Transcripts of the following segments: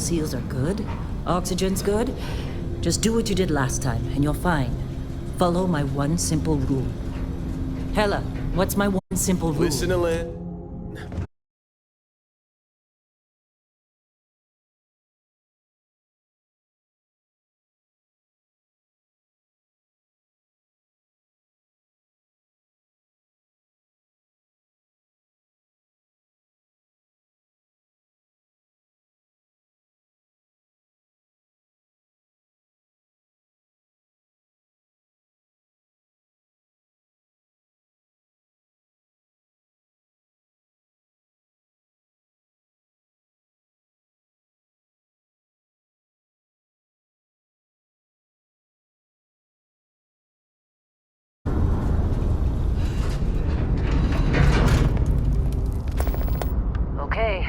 seals are good, oxygen's good, just do what you did last time, and you're fine. Follow my one simple rule. Hella, what's my one simple rule? Listen to Lynn. Okay.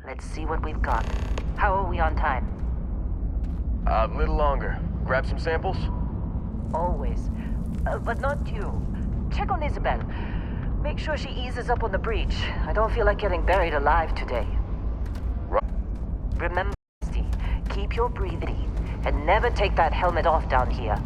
Let's see what we've got. How are we on time? A little longer. Grab some samples? Always. But not you. Check on Isabel. Make sure she eases up on the breach. I don't feel like getting buried alive today. Right. Remember, Misty, keep your breathing and never take that helmet off down here.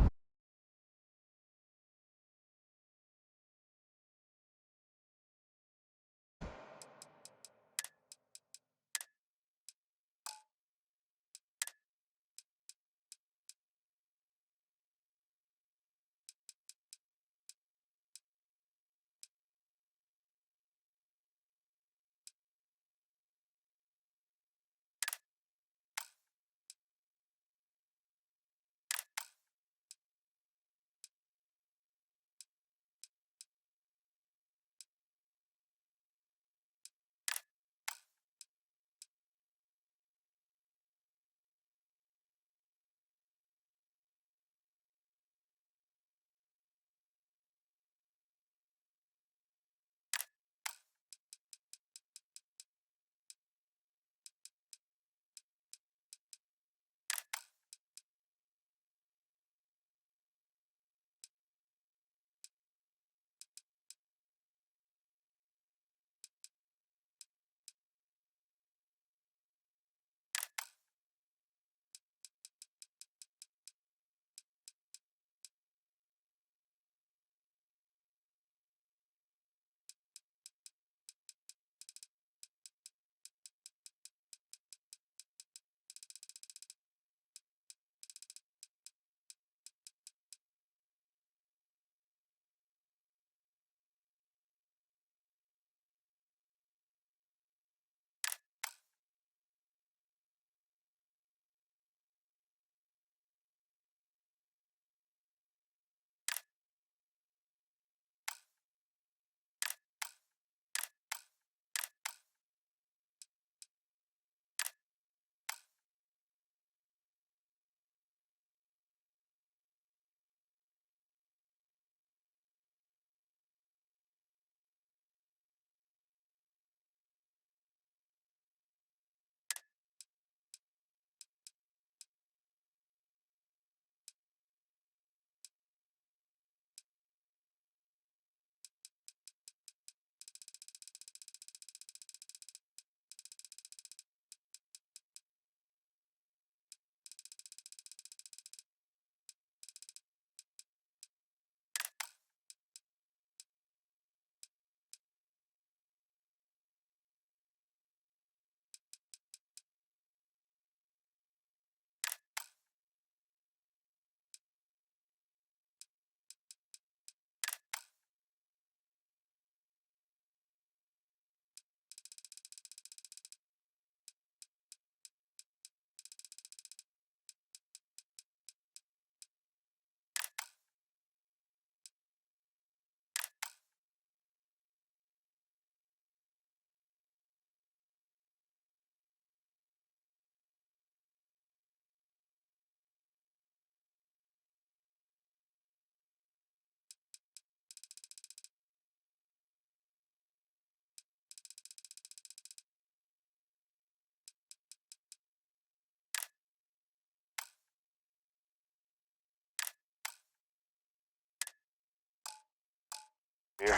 Here.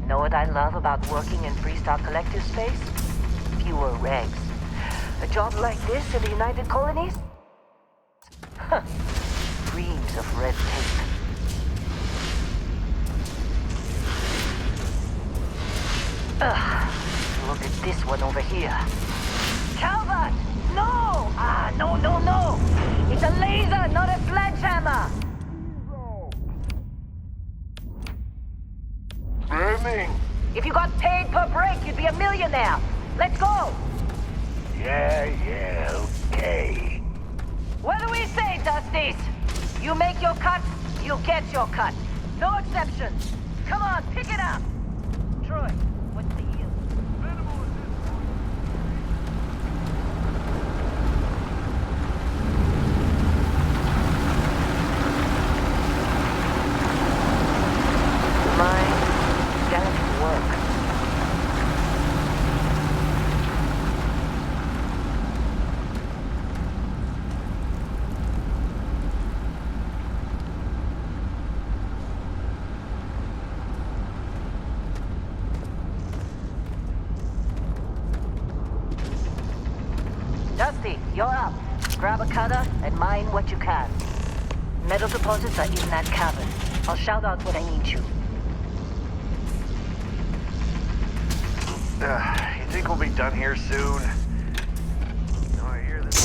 Know what I love about working in Freestar Collective space? Fewer regs. A job like this in the United Colonies? Huh. Dreams of red tape. Ugh. Look at this one over here. Calvert! No! No. It's a laser, not a sledgehammer. Burning! If you got paid per break, you'd be a millionaire. Let's go! Yeah, okay. What do we say, Dusties? You make your cut, you get your cut. No exceptions. Come on, pick it up. Troy, what's the yield? Mine, gallant work. Dusty, you're up. Grab a cutter and mine what you can. Metal deposits are in that cavern. I'll shout out when I need you. You think we'll be done here soon? No, I hear this.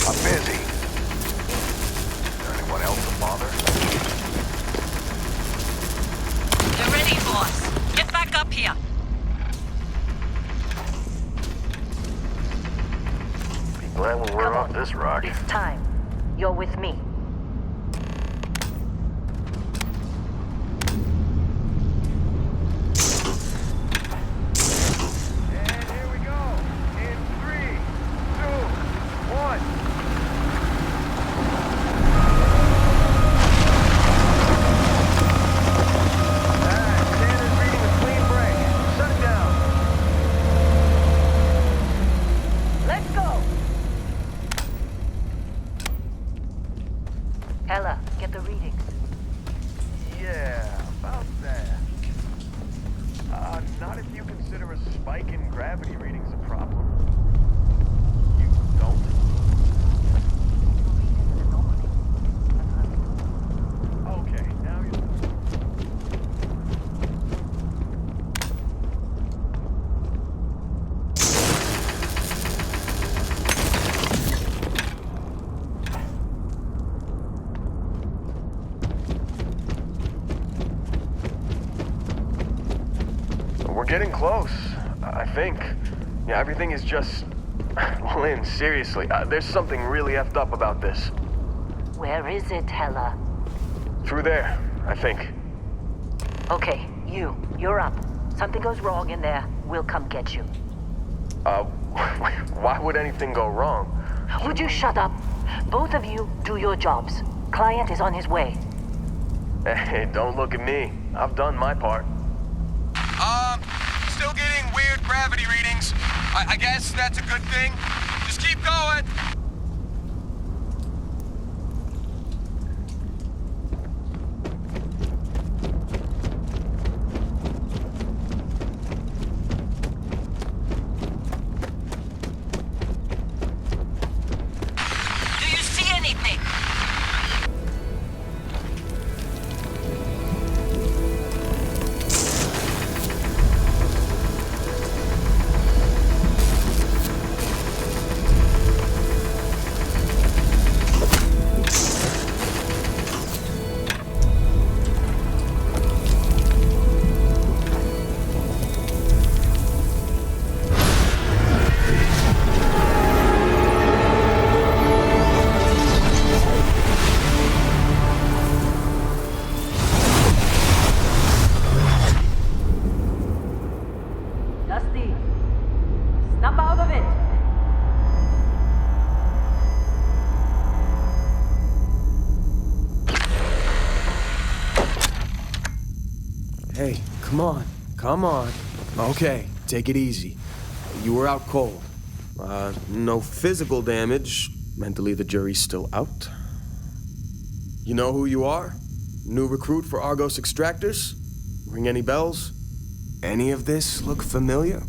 I'm busy. Is there anyone else to bother? You're ready, boss. Get back up here. Be glad when we're off this rock. It's time. You're with me. And here we go. In 3, 2, 1. Standard reading a clean break. Shut it down. Let's go! Ella, get the readings. Yeah, about that. Not if you consider a spike in gravity readings a problem. You don't? Okay, now you... We're getting close, I think. Yeah, everything is just... Well, Lynn, seriously, there's something really effed up about this. Where is it, Ella? Through there, I think. Okay, you're up. Something goes wrong in there, we'll come get you. Why would anything go wrong? Would you shut up? Both of you do your jobs. Client is on his way. Hey, don't look at me. I've done my part. Still getting weird gravity readings. I guess that's a good thing. Just keep going. Do you see anything? Hey, come on. Come on. Okay, take it easy. You were out cold. No physical damage. Mentally, the jury's still out. You know who you are? New recruit for Argos Extractors? Ring any bells? Any of this look familiar?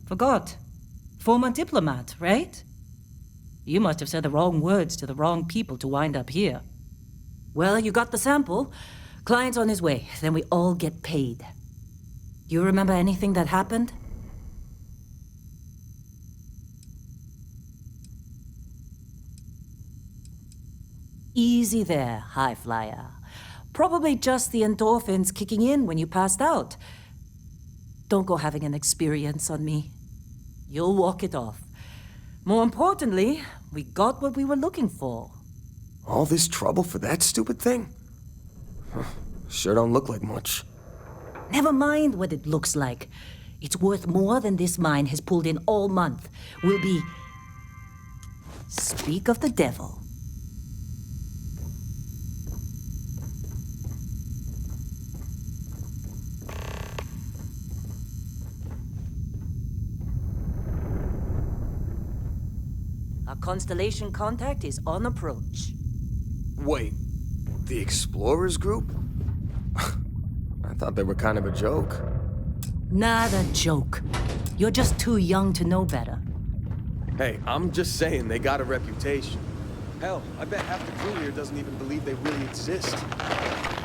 Forgot. Former diplomat, right? You must have said the wrong words to the wrong people to wind up here. Well, you got the sample. Client's on his way, then we all get paid. You remember anything that happened? Easy there, high flyer. Probably just the endorphins kicking in when you passed out. Don't go having an experience on me. You'll walk it off. More importantly, we got what we were looking for. All this trouble for that stupid thing? Huh, sure don't look like much. Never mind what it looks like. It's worth more than this mine has pulled in all month. We'll be... Speak of the devil. Our constellation contact is on approach. Wait, the Explorers group? I thought they were kind of a joke. Not a joke. You're just too young to know better. Hey, I'm just saying they got a reputation. Hell, I bet half the crew here doesn't even believe they really exist.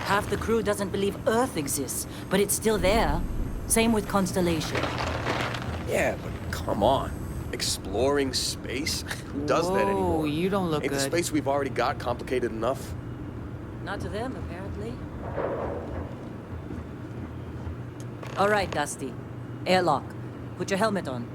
Half the crew doesn't believe Earth exists, but it's still there. Same with Constellation. Yeah, but come on. Exploring space? Who does that anymore? Oh, you don't look Ain't good. the space we've already got complicated enough? Not to them, apparently. All right, Dusty. Airlock. Put your helmet on.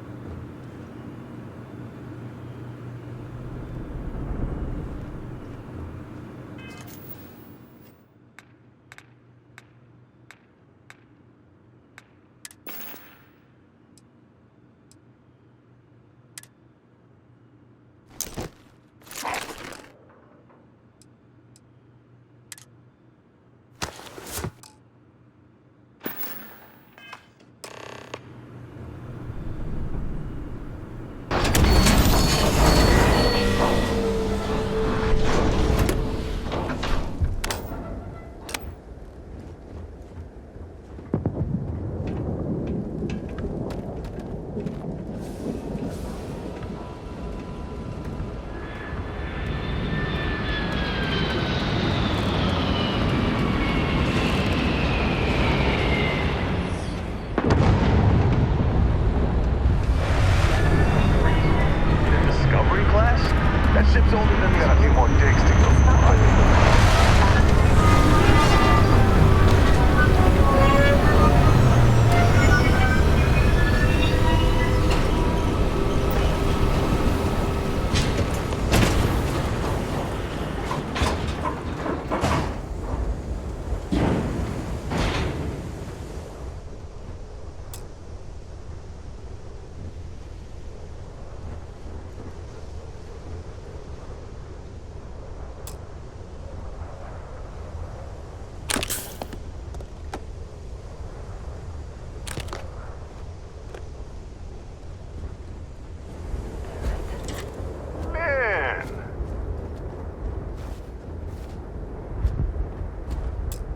That ship's older than me. Got a few more digs to go.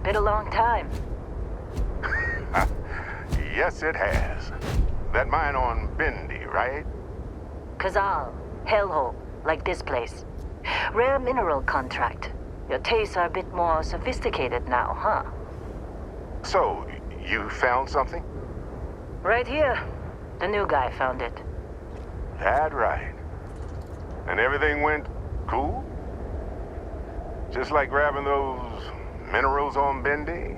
Been a long time. Yes, it has. That mine on Bendy, right? Kazal, hellhole, like this place. Rare mineral contract. Your tastes are a bit more sophisticated now, huh? So, you found something? Right here. The new guy found it. That right. And everything went cool? Just like grabbing those minerals on Bendy?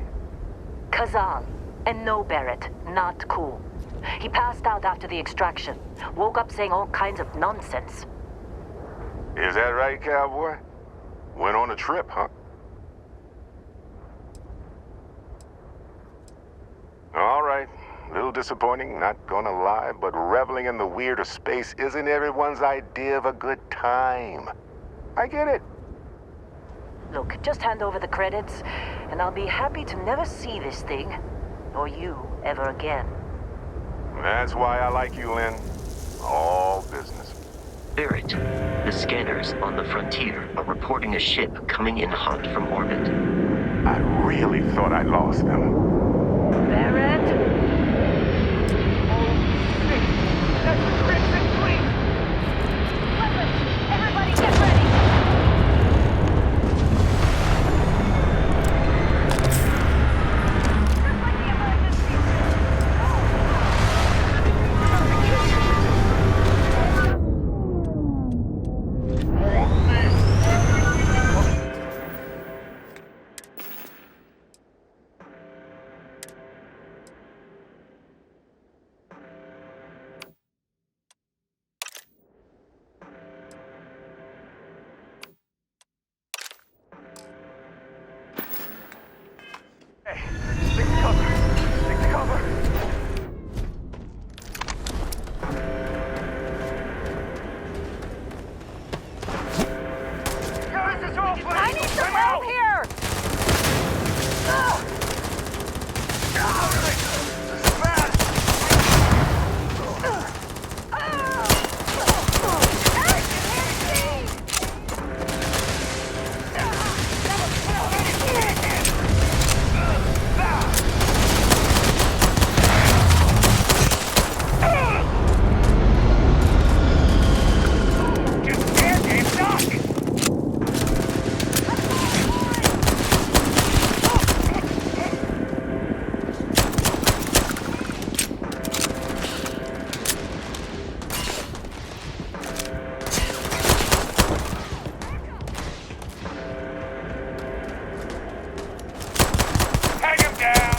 Kazal, and no Barrett, not cool. He passed out after the extraction. Woke up saying all kinds of nonsense. Is that right, cowboy? Went on a trip, huh? All right. A little disappointing, not gonna lie, but reveling in the weird of space isn't everyone's idea of a good time. I get it. Look, just hand over the credits, and I'll be happy to never see this thing, or you, ever again. That's why I like you, Lynn. All business. Barrett, the scanners on the frontier are reporting a ship coming in hot from orbit. I really thought I lost them. Barrett? Oh, Stick to cover. Stick to cover. This is all, buddy. I need some help here! This is bad. Just stand there, duck. Tag him down.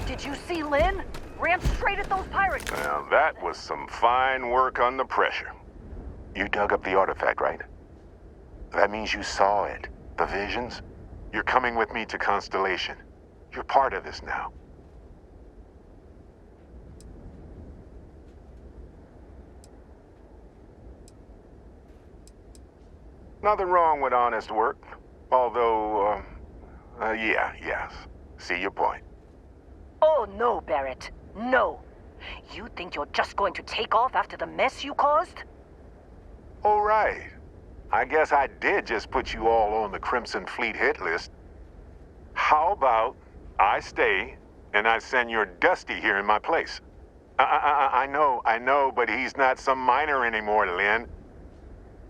Did you see Lynn? Ran straight at those pirates. Now, that was some fine work under pressure. You dug up the artifact, right? That means you saw it. The visions? You're coming with me to Constellation. You're part of this now. Nothing wrong with honest work. Although, yes. See your point. Oh, no, Barrett. No. You think you're just going to take off after the mess you caused? All right. I guess I did just put you all on the Crimson Fleet hit list. How about I stay and I send your Dusty here in my place? I know, but he's not some miner anymore, Lynn.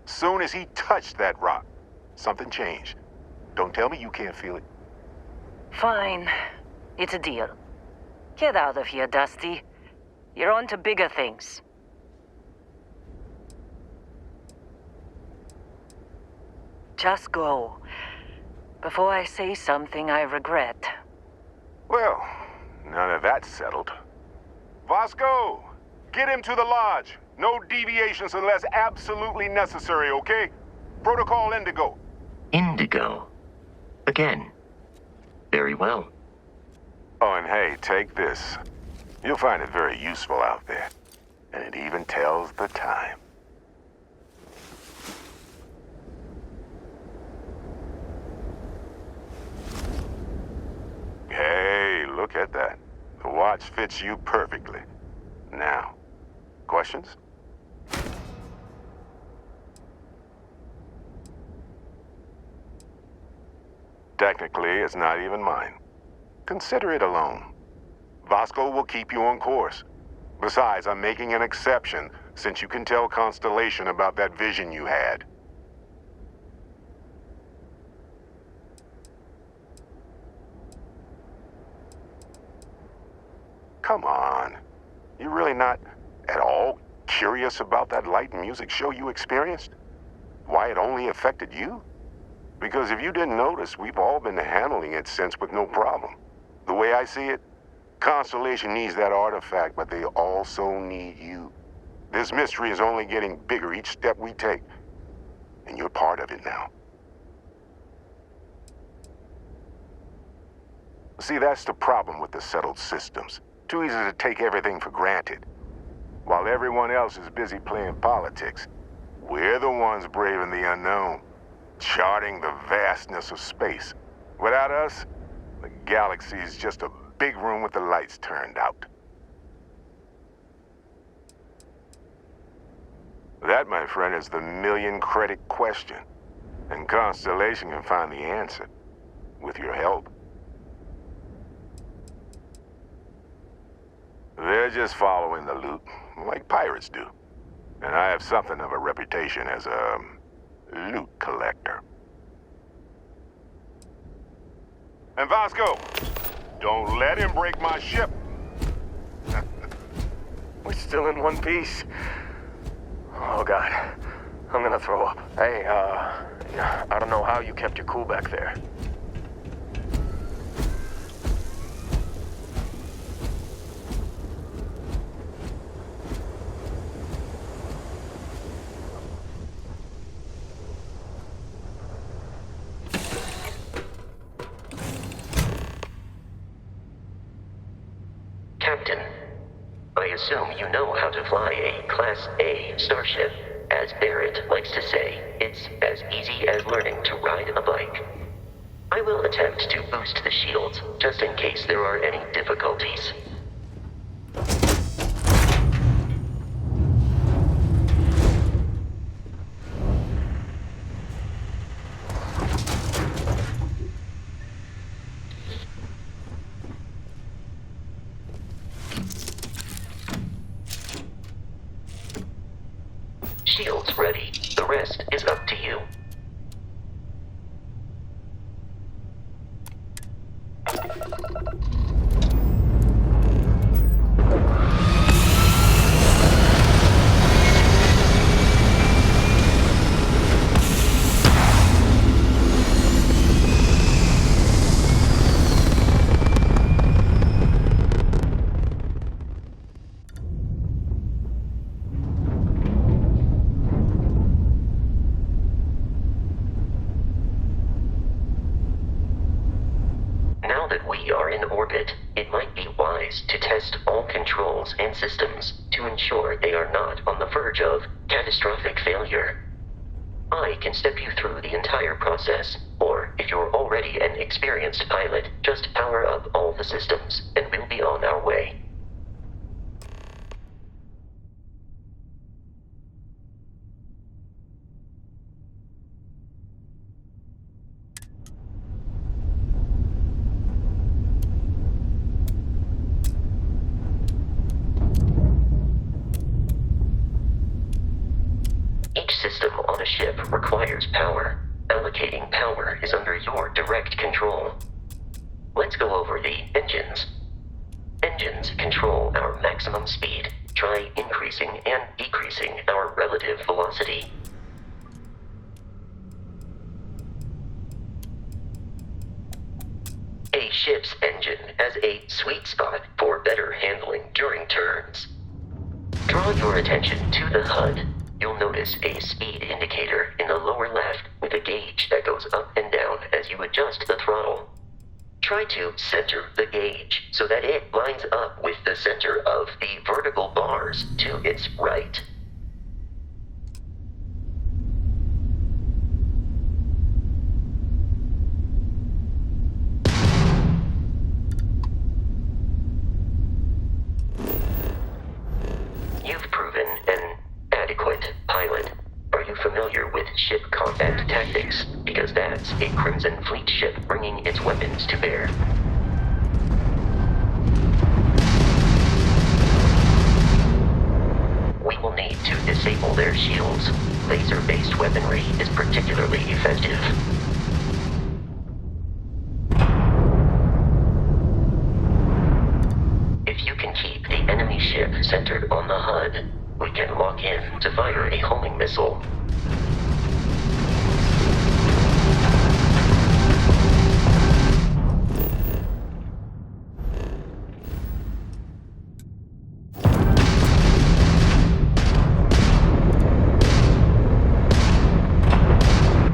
Soon as he touched that rock, something changed. Don't tell me you can't feel it. Fine. It's a deal. Get out of here, Dusty. You're on to bigger things. Just go. Before I say something I regret. Well, now that that's settled. Vasco, get him to the lodge, No deviations unless absolutely necessary, okay? Protocol Indigo. Indigo. Again. Very well. Oh, and hey, take this. You'll find it very useful out there. And it even tells the time. Hey, look at that. The watch fits you perfectly. Now, questions? Technically, it's not even mine. Consider it a loan. Vasco will keep you on course. Besides, I'm making an exception since you can tell Constellation about that vision you had. Come on. You're really not at all curious about that light and music show you experienced? Why it only affected you? Because if you didn't notice, we've all been handling it since with no problem. The way I see it, Constellation needs that artifact, but they also need you. This mystery is only getting bigger each step we take, and you're part of it now. See, that's the problem with the settled systems. Too easy to take everything for granted. While everyone else is busy playing politics, we're the ones braving the unknown, charting the vastness of space. Without us, the galaxy is just a big room with the lights turned out. That, my friend, is the million-credit question. And Constellation can find the answer, with your help. They're just following the loot, like pirates do. And I have something of a reputation as a loot collector. And Vasco, don't let him break my ship. We're still in one piece. Oh, God. I'm gonna throw up. Hey, I don't know how you kept your cool back there. Captain, I assume you know how to fly a Class A starship. As Barrett likes to say, it's as easy as learning to ride a bike. I will attempt to boost the shields, just in case there are any difficulties. Shields ready. The rest is up to you. Now that we are in orbit, it might be wise to test all controls and systems to ensure they are not on the verge of catastrophic failure. I can step you through the entire process, or if you're already an experienced pilot, just power up all the systems, and we'll be on our way. Each system on a ship requires power. Allocating power is under your direct control. Let's go over the engines. Engines control our maximum speed. Try increasing and decreasing our relative velocity. A ship's engine has a sweet spot for better handling during turns. Draw your attention to the HUD. You'll notice a speed indicator in the lower left with a gauge that goes up and down as you adjust the throttle. Try to center the gauge so that it lines up with the center of the vertical bars to its right. You've proven an adequate pilot. Are you familiar with ship combat tactics? Because that's a Crimson Fleet ship bringing its weapons to bear. We will need to disable their shields. Laser-based weaponry is particularly effective. If you can keep the enemy ship centered on the HUD, we can lock in to fire a homing missile.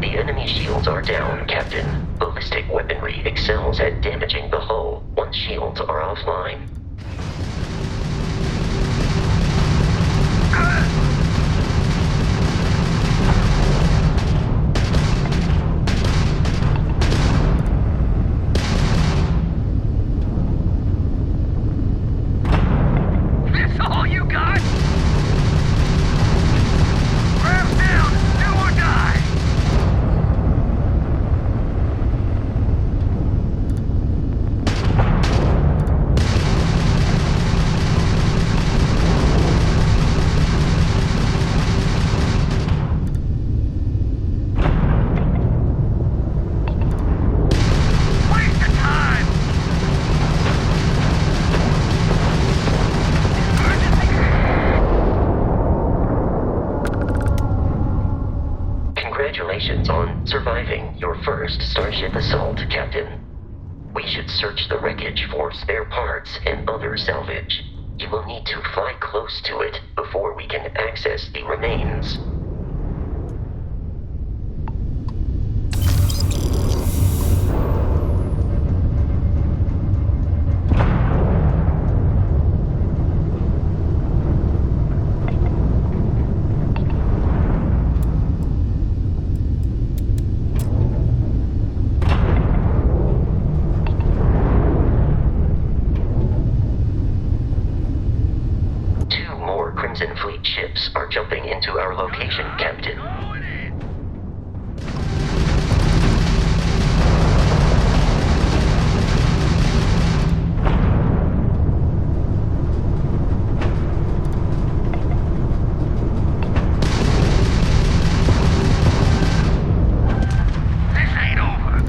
The enemy shields are down, Captain. Ballistic weaponry excels at damaging the hull once shields are offline. That's all you got? Ramp down, do or die! Waste of time! Congratulations on surviving your first Starship assault, Captain. We should search the wreckage for spare parts and other salvage. You will need to fly close to it before we can access the remains. Two more Crimson Fleet ships are jumping into our location, Captain. This ain't over.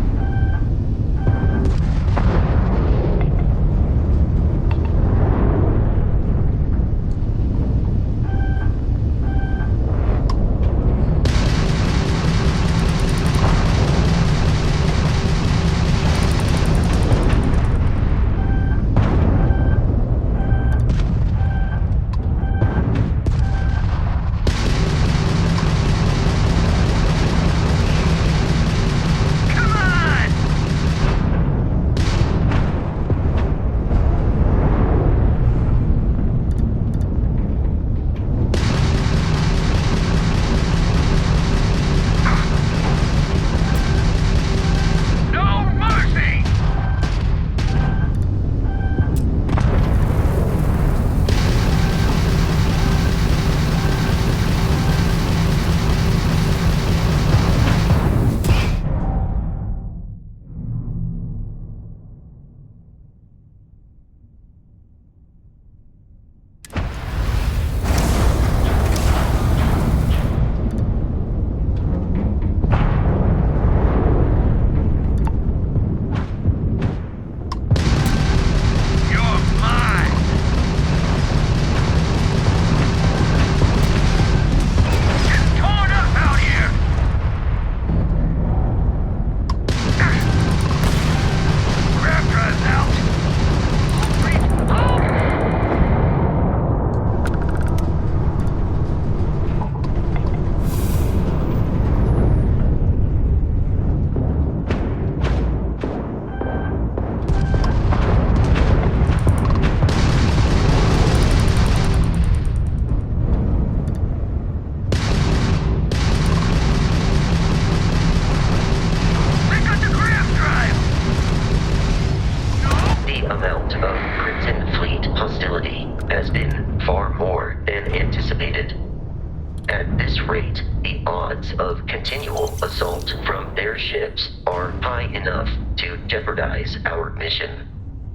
At this rate, the odds of continual assault from their ships are high enough to jeopardize our mission.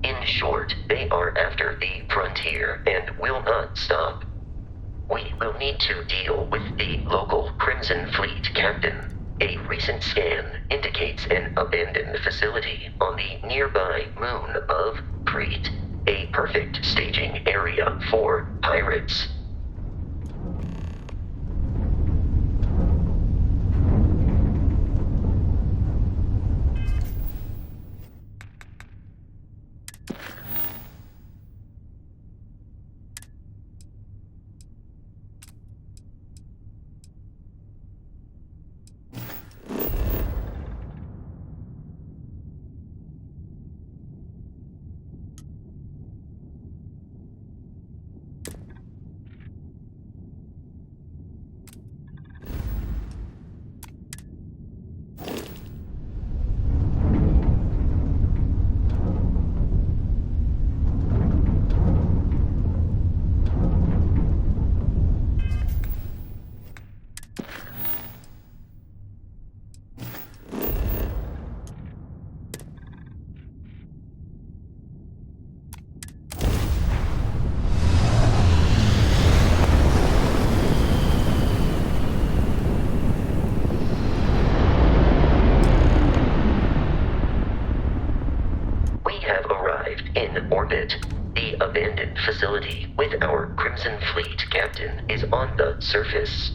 In short, they are after the frontier and will not stop. We will need to deal with the local Crimson Fleet captain. A recent scan indicates an abandoned facility on the nearby moon of Crete, a perfect staging area for pirates. The abandoned facility with our Crimson Fleet captain is on the surface.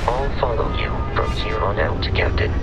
I'll follow you from here on out, Captain.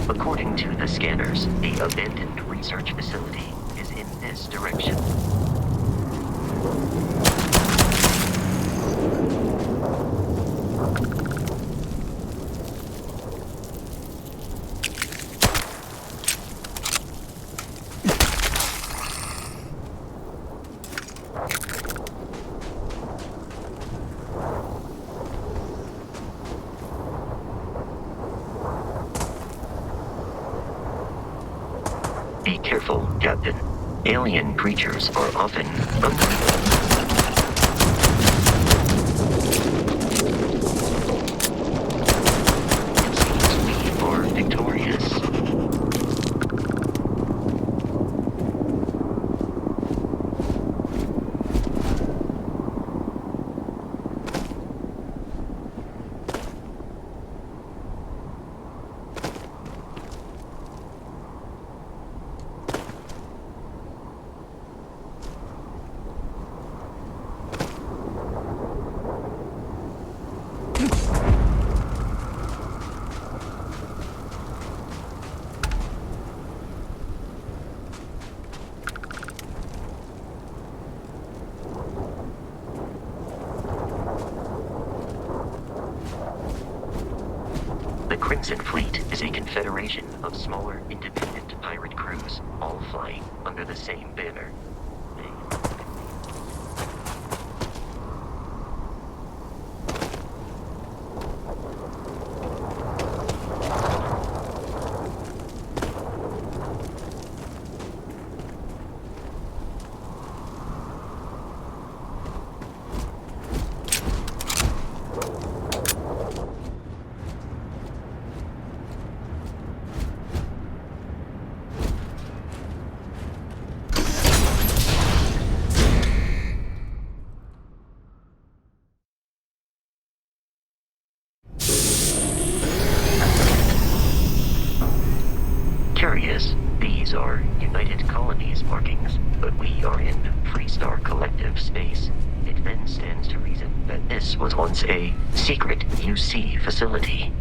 According to the scanners, the abandoned research facility is in this direction. Be careful, Captain. Alien creatures are often unreal. It seems we are victorious. The Crimson Fleet is a confederation of smaller, independent pirate crews, all flying under the same banner. Curious, these are United Colonies markings, but we are in Freestar Collective space. It then stands to reason that this was once a secret UC facility.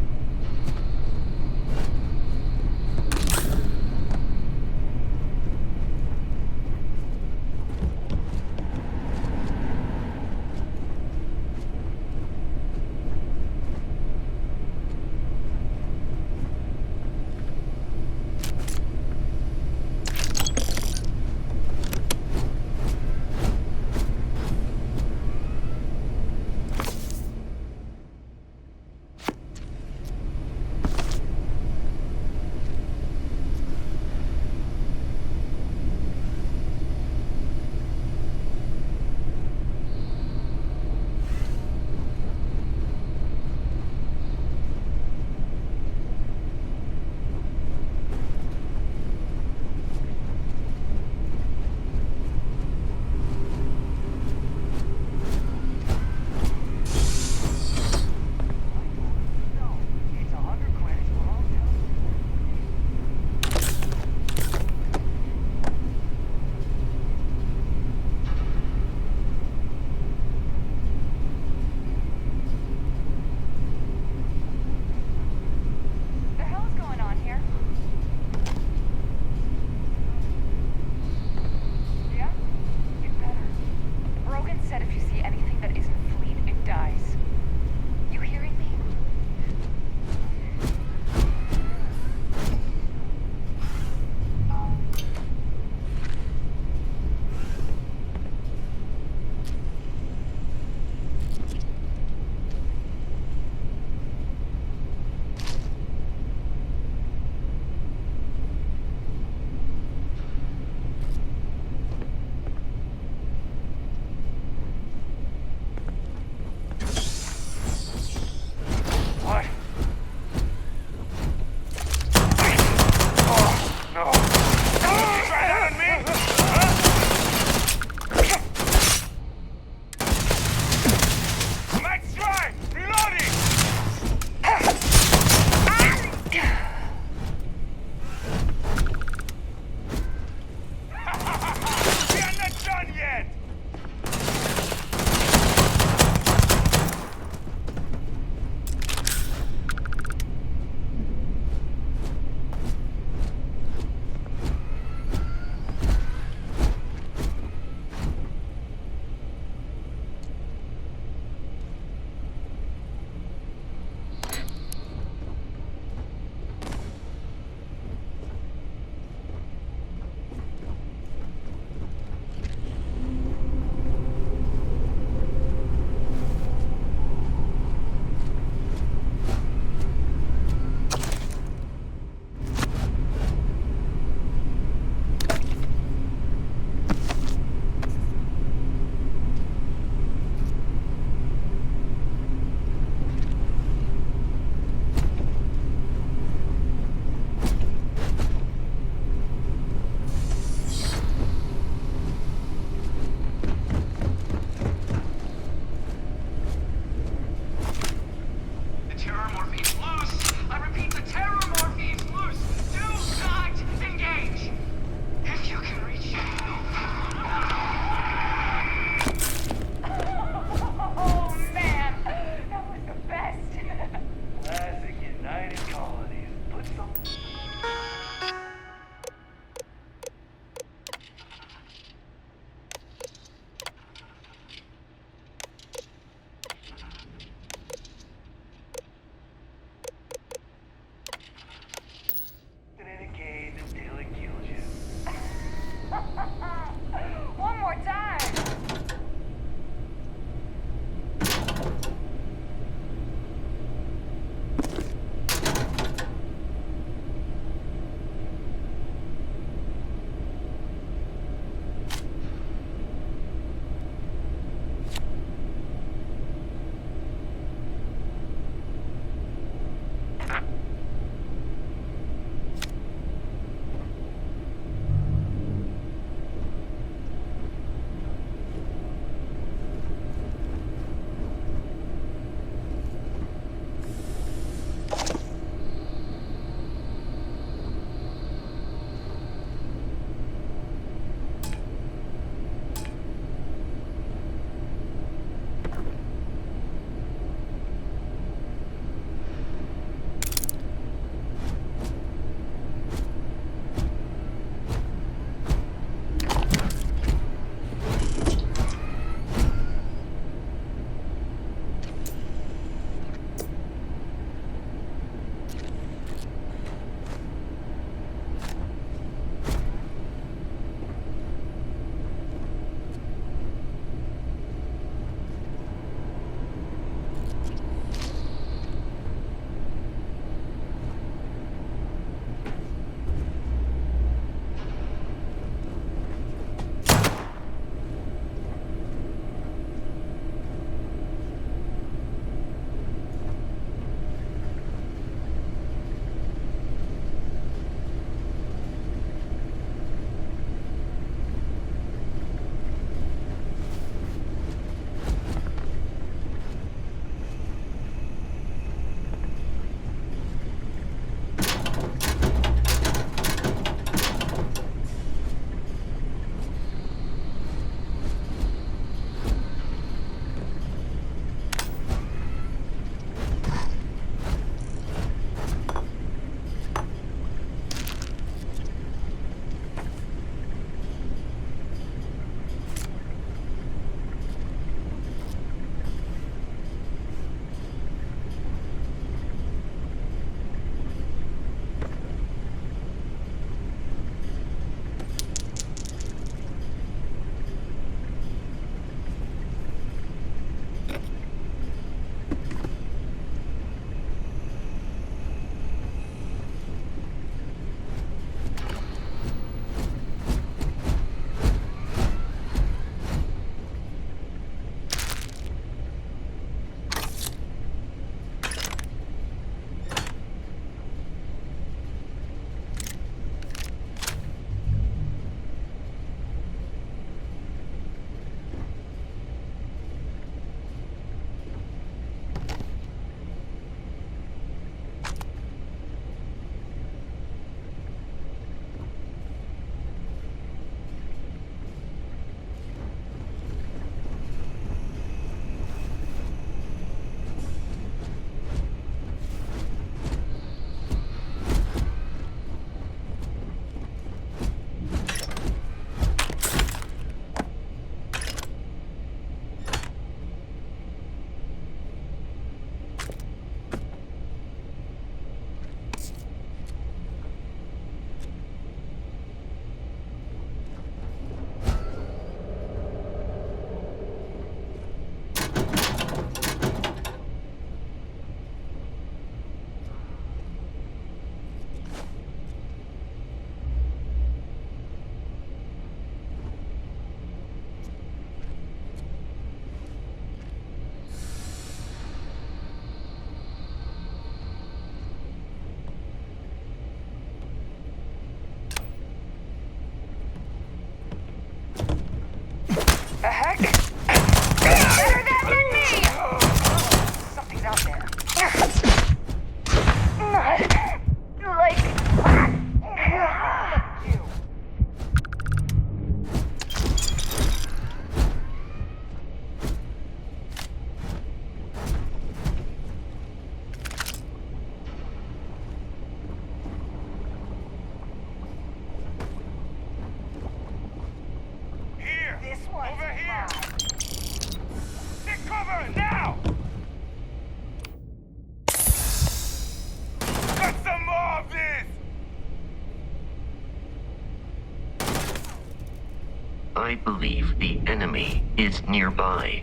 I believe the enemy is nearby.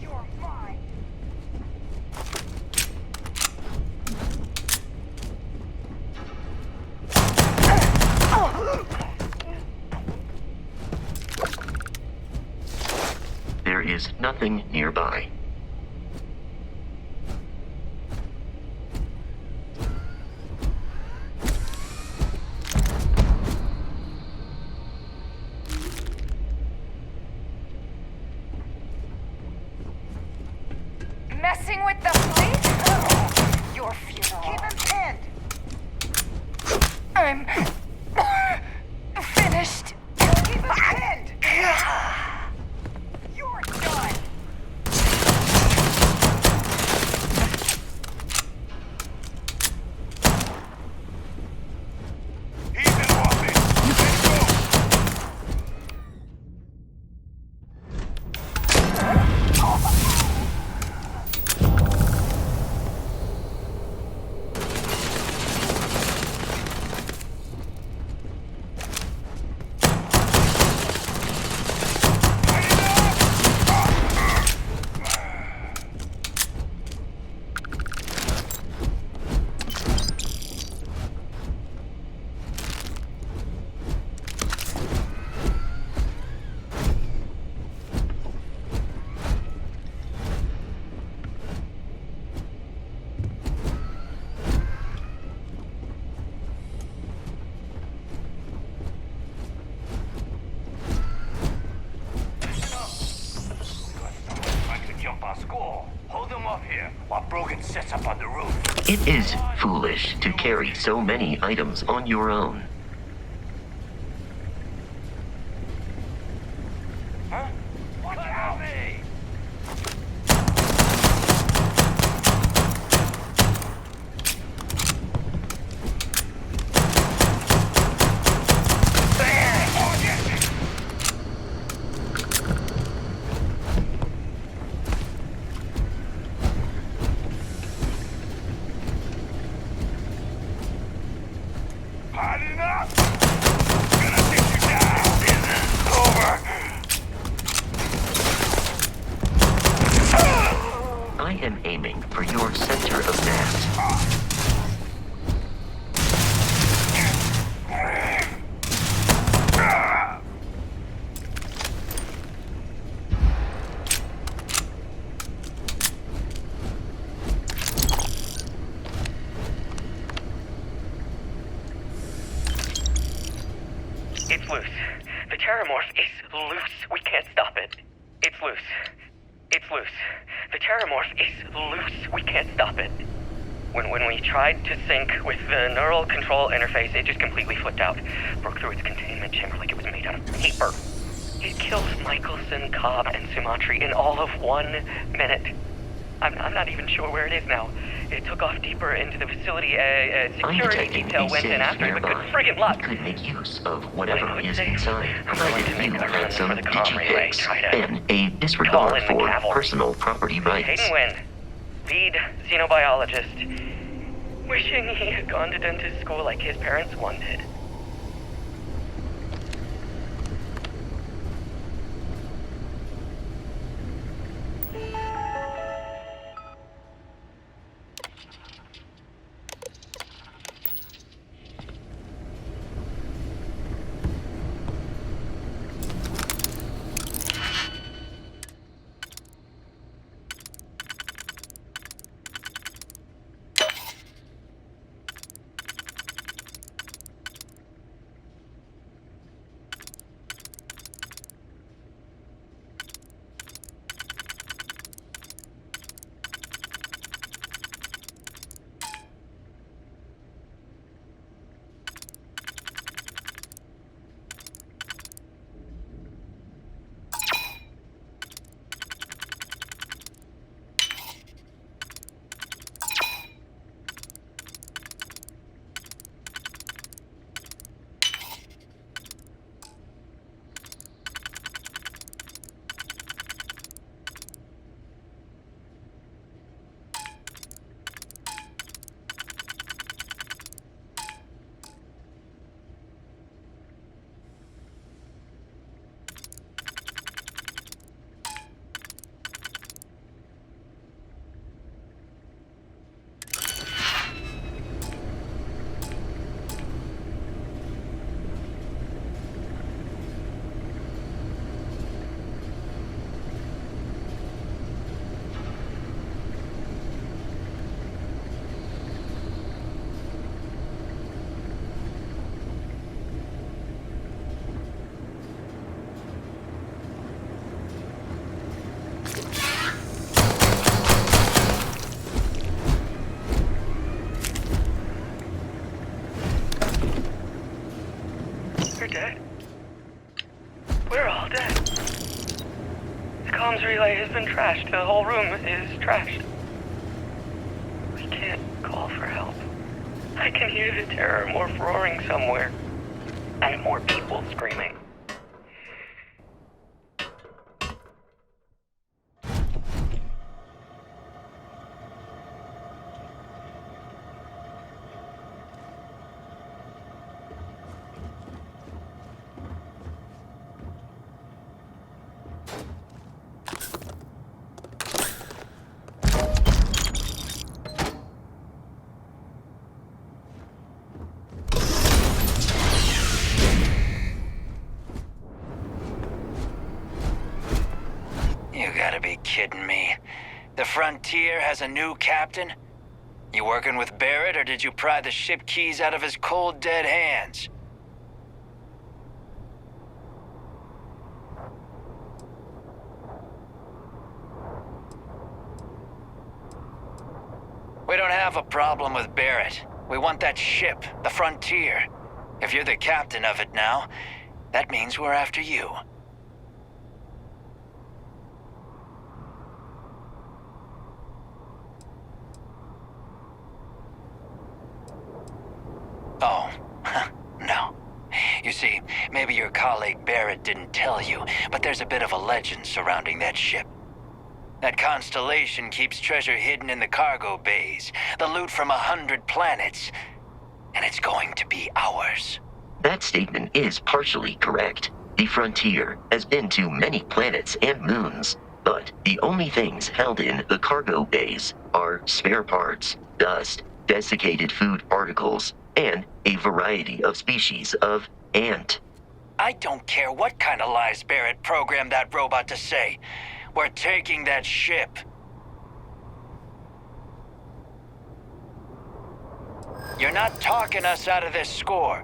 You're mine. There is nothing nearby. Messing with the fleet? Your funeral. Keep him pinned. I'm finished. Keep him pinned. You're done. He's in orbit. Let's go. Sets up on the roof. It is foolish to carry so many items on your own. Huh? Watch out! Me! Hot enough? Gonna take you down. Over. I am aiming for your center of mass. It's loose. The Terramorph is loose. We can't stop it. It's loose. It's loose. The Terramorph is loose. We can't stop it. When we tried to sync with the neural control interface, it just completely flipped out. Broke through its containment chamber like it was made out of paper. It killed Michelson, Cobb, and Sumatri in all of 1 minute. I'm not even sure where it is now. It took off deeper into the facility. Security detail went in after it, but good friggin' luck. Could make use of whatever What is say? inside, I'm going provided to make you a run had some for the comm relay, digipicks try to and a call disregard in the for cavalry. personal property rights. Hayden Wynn, lead xenobiologist, wishing he had gone to dentist school like his parents wanted. dead. We're all dead. The comms relay has been trashed. The whole room is trashed. We can't call for help. I can hear the terror morph roaring somewhere. And more people screaming. You gotta be kidding me. The Frontier has a new captain? You working with Barrett, or did you pry the ship keys out of his cold, dead hands? We don't have a problem with Barrett. We want that ship, the Frontier. If you're the captain of it now, that means we're after you. Oh, no. You see, maybe your colleague Barrett didn't tell you, but there's a bit of a legend surrounding that ship. That constellation keeps treasure hidden in the cargo bays, the loot from 100 planets, and it's going to be ours. That statement is partially correct. The Frontier has been to many planets and moons, but the only things held in the cargo bays are spare parts, dust, desiccated food particles, and a variety of species of ant. I don't care what kind of lies Barrett programmed that robot to say. We're taking that ship. You're not talking us out of this score.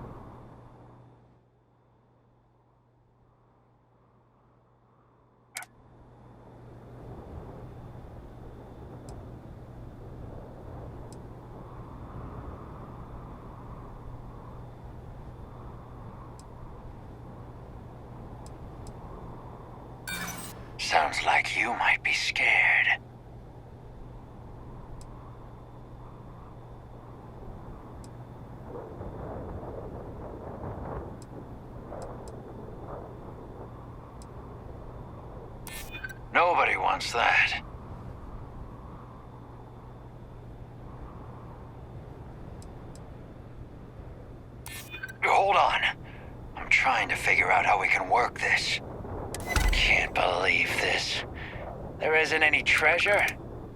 Sounds like you might be scared. Nobody wants that. Hold on. I'm trying to figure out how we can work this. Can't believe this. There isn't any treasure?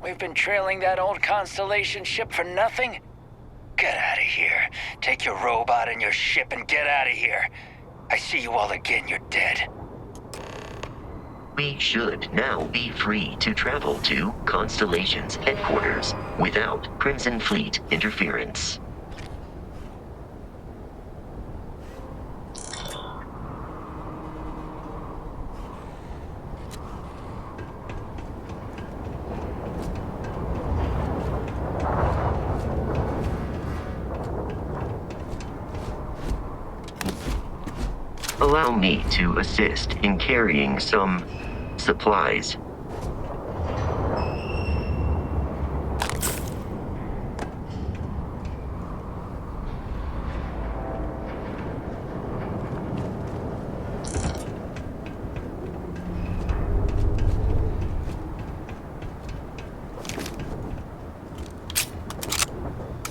We've been trailing that old Constellation ship for nothing? Get out of here. Take your robot and your ship and get out of here. I see you all again, you're dead. We should now be free to travel to Constellation's headquarters without Crimson Fleet interference. Allow me to assist in carrying some supplies.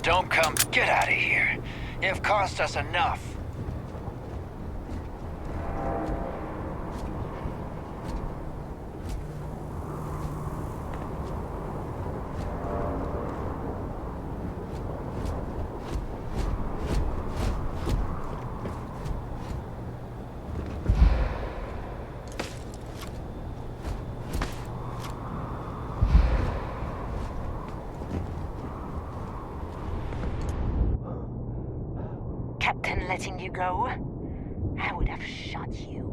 Don't come. Get out of here. You've cost us enough. Captain letting you go? I would have shot you.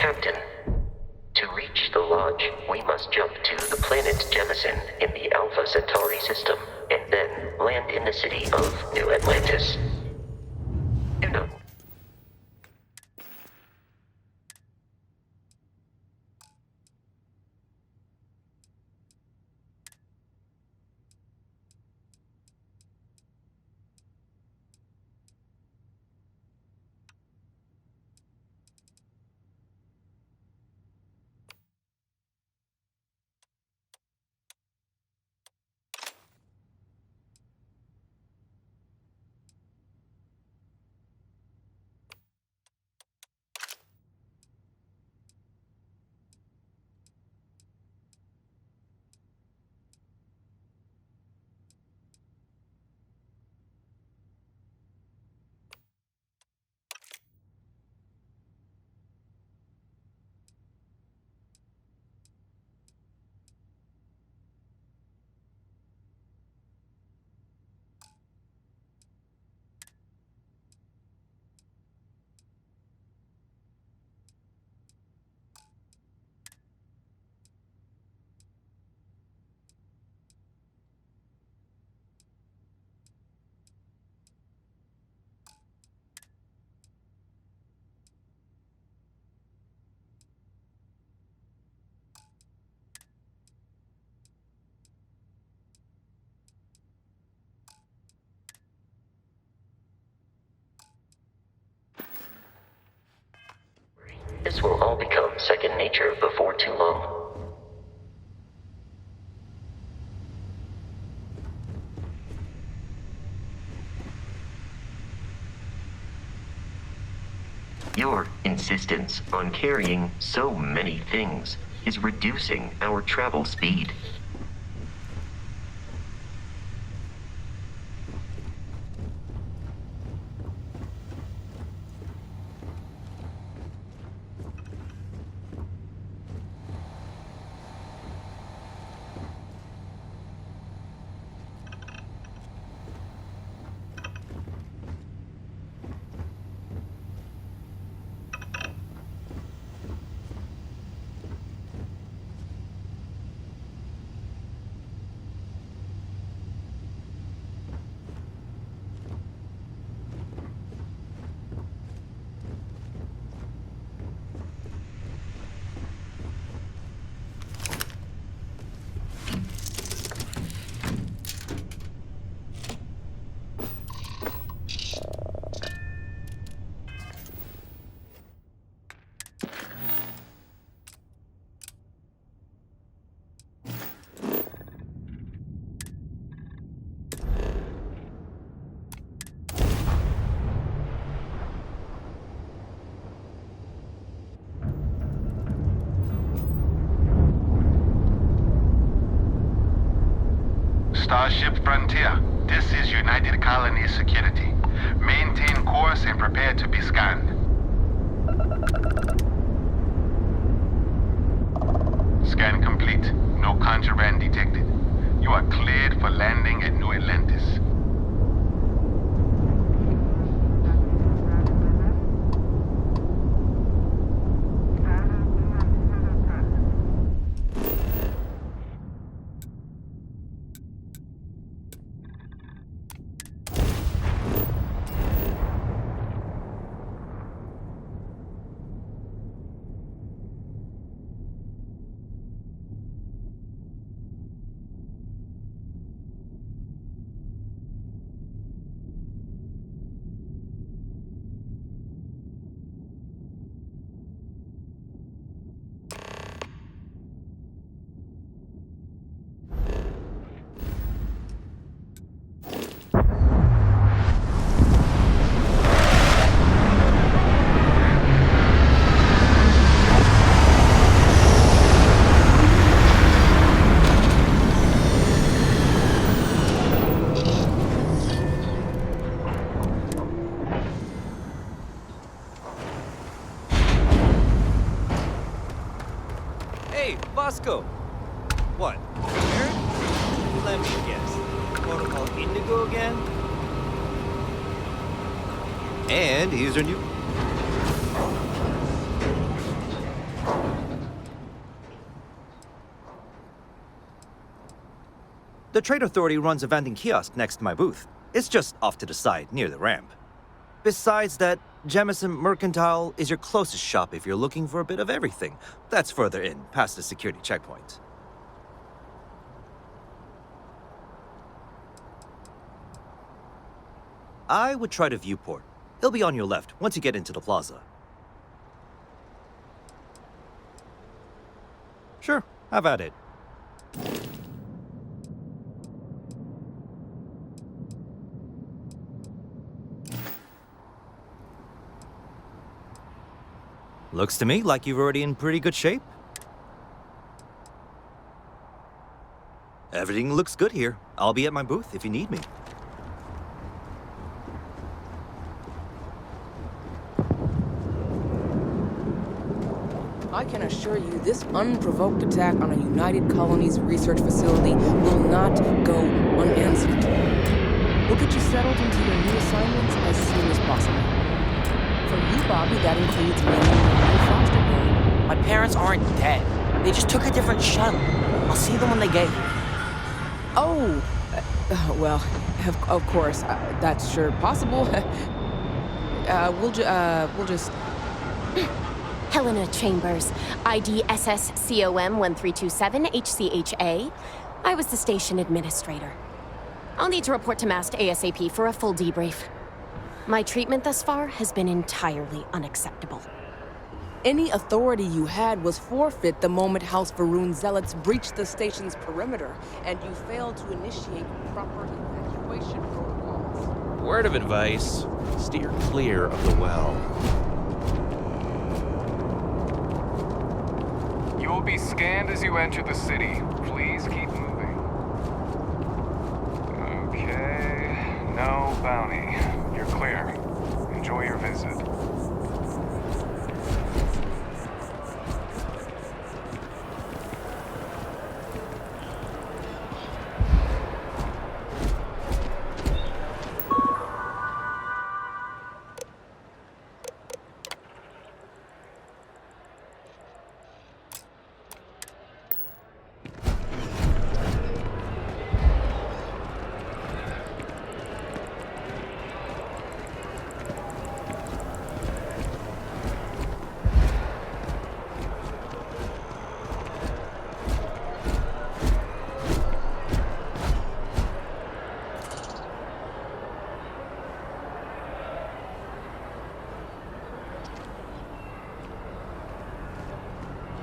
Captain, to reach the lodge, we must jump to the planet Jemison in the Alpha Centauri system, and then land in the city of New Atlantis. You know. This will all become second nature before too long. Your insistence on carrying so many things is reducing our travel speed. Starship Frontier, this is United Colonies Security. Maintain course and prepare to be scanned. Scan complete. No contraband detected. You are cleared for landing at New Atlantis. Bosco. What? Weird? Let me guess. Protocol Indigo again? And here's our new... The Trade Authority runs a vending kiosk next to my booth. It's just off to the side, near the ramp. Besides that, Jemison Mercantile is your closest shop if you're looking for a bit of everything. That's further in, past the security checkpoint. I would try the viewport. It'll be on your left once you get into the plaza. Sure, have at it. Looks to me like you're already in pretty good shape. Everything looks good here. I'll be at my booth if you need me. I can assure you this unprovoked attack on a United Colonies research facility will not go unanswered. We'll get you settled into your new assignments as soon as possible. For you, Bobby, that includes me and your new foster parent. My parents aren't dead. They just took a different shuttle. I'll see them when they get here. Oh, well, of course, that's sure possible. We'll just... Helena Chambers, ID SSCOM 1327 HCHA. I was the station administrator. I'll need to report to MAST ASAP for a full debrief. My treatment thus far has been entirely unacceptable. Any authority you had was forfeit the moment House Varun zealots breached the station's perimeter, and you failed to initiate proper evacuation protocols. Word of advice, steer clear of the well. You will be scanned as you enter the city. Please keep moving. Okay, no bounty. You're clear. Enjoy your visit.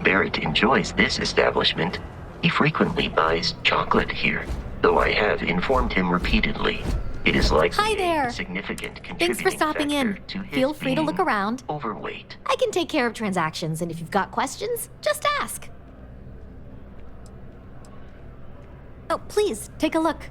Barrett enjoys this establishment. He frequently buys chocolate here, though I have informed him repeatedly. It is likely Hi there. a significant contributing Thanks for stopping in. factor to his Feel free to look being around. overweight. I can take care of transactions, and if you've got questions, just ask. Oh, please, take a look.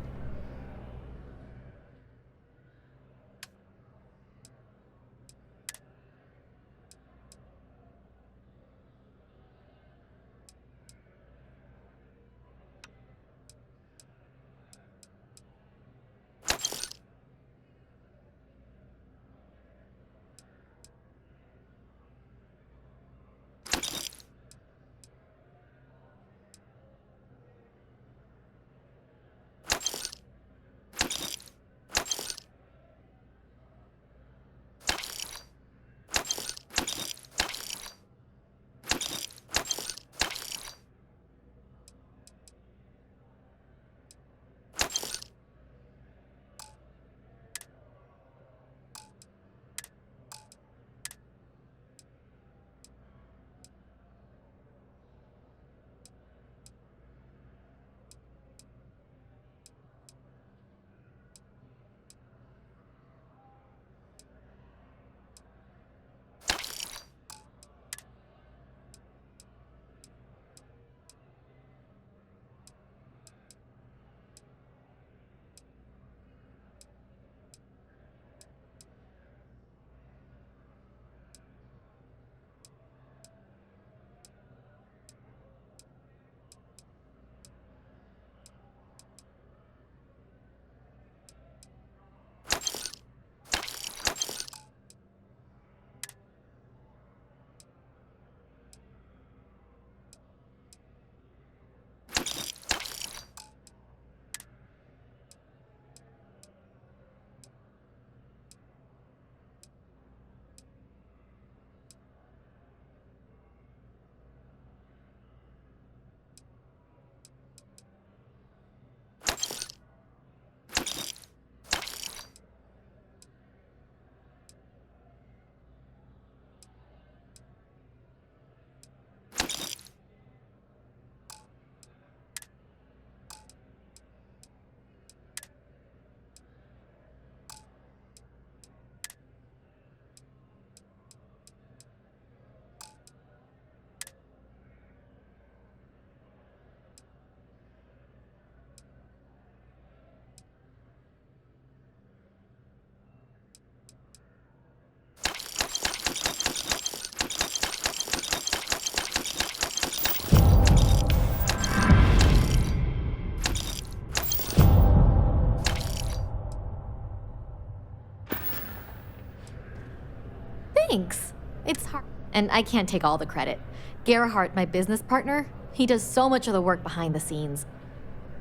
Thanks. It's hard. And I can't take all the credit. Gerhardt, my business partner, he does so much of the work behind the scenes.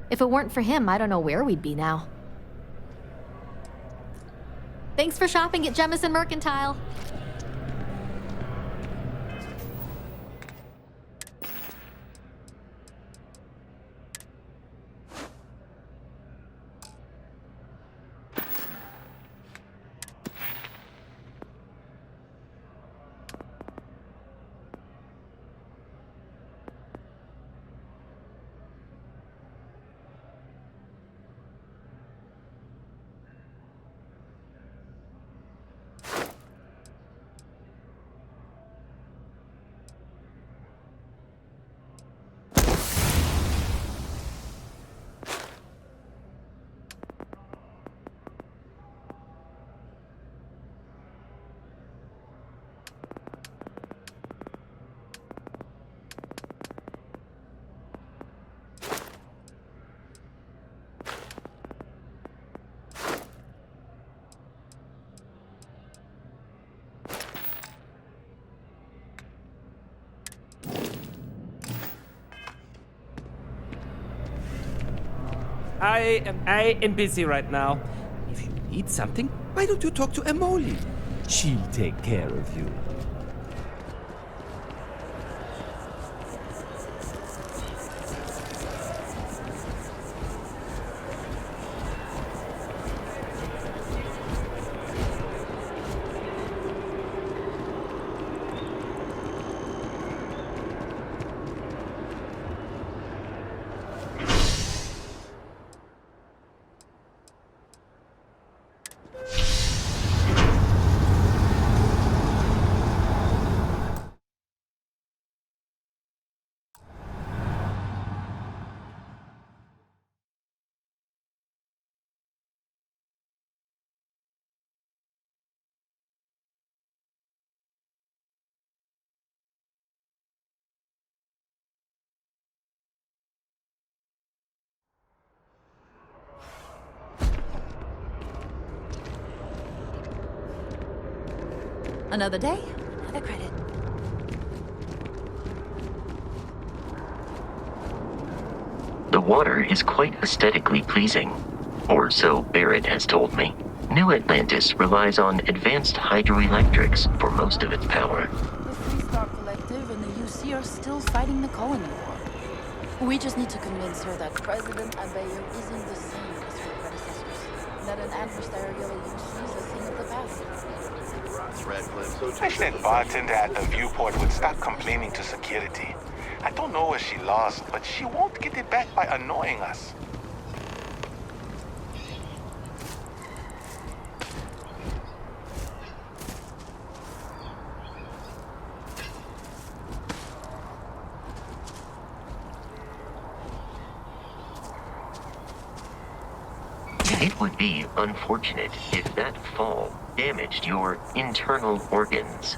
If it weren't for him, I don't know where we'd be now. Thanks for shopping at Jemison Mercantile. I am busy right now. If you need something, why don't you talk to Emoli? She'll take care of you. Another day, another credit. The water is quite aesthetically pleasing, or so Barrett has told me. New Atlantis relies on advanced hydroelectrics for most of its power. The Freestar Collective and the UC are still fighting the colony war. We just need to convince her that President Abayo isn't the same as her predecessors, that an adversarial UC is a thing of the past. Wish that bartender at the viewport would stop complaining to security. I don't know where she lost, but she won't get it back by annoying us. It would be unfortunate if that fall damaged your internal organs.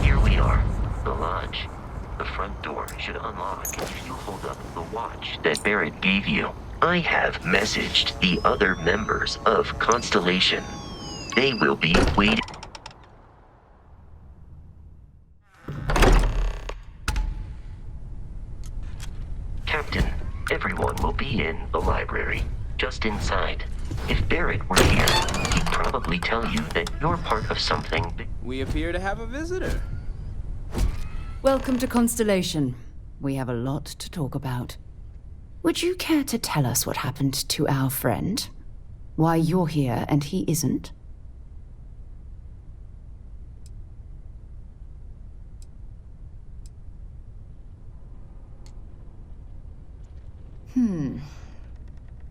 Here we are, the lodge. The front door should unlock if you hold up the watch that Barrett gave you. I have messaged the other members of Constellation. They will be waiting. Captain, everyone will be in the library, just inside. If Barrett were here, he'd probably tell you that you're part of something big. We appear to have a visitor. Welcome to Constellation. We have a lot to talk about. Would you care to tell us what happened to our friend? Why you're here and he isn't?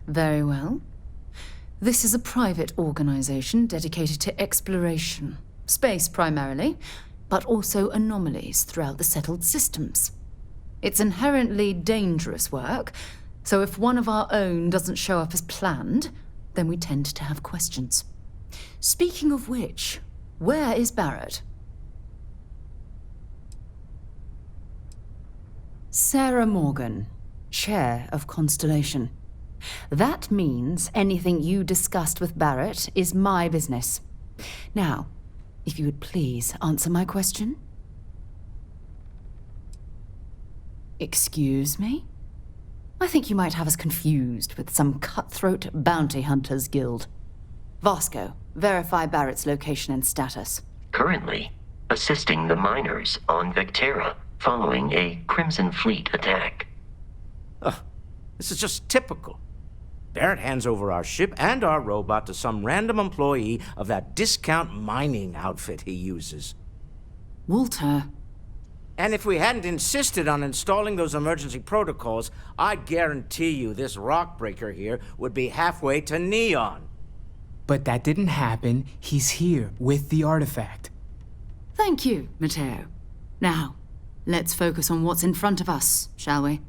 Very well. This is a private organization dedicated to exploration. Space primarily, but also anomalies throughout the settled systems. It's inherently dangerous work, so if one of our own doesn't show up as planned, then we tend to have questions. Speaking of which, where is Barrett? Sarah Morgan, Chair of Constellation. That means anything you discussed with Barrett is my business. Now, if you would please answer my question. Excuse me? I think you might have us confused with some cutthroat bounty hunters guild. Vasco, verify Barrett's location and status. Currently, assisting the miners on Vectera following a Crimson Fleet attack. Ugh, this is just typical. Barrett hands over our ship and our robot to some random employee of that discount mining outfit he uses. Walter. And if we hadn't insisted on installing those emergency protocols, I guarantee you this rock breaker here would be halfway to Neon. But that didn't happen. He's here with the artifact. Thank you, Matteo. Now, let's focus on what's in front of us, shall we?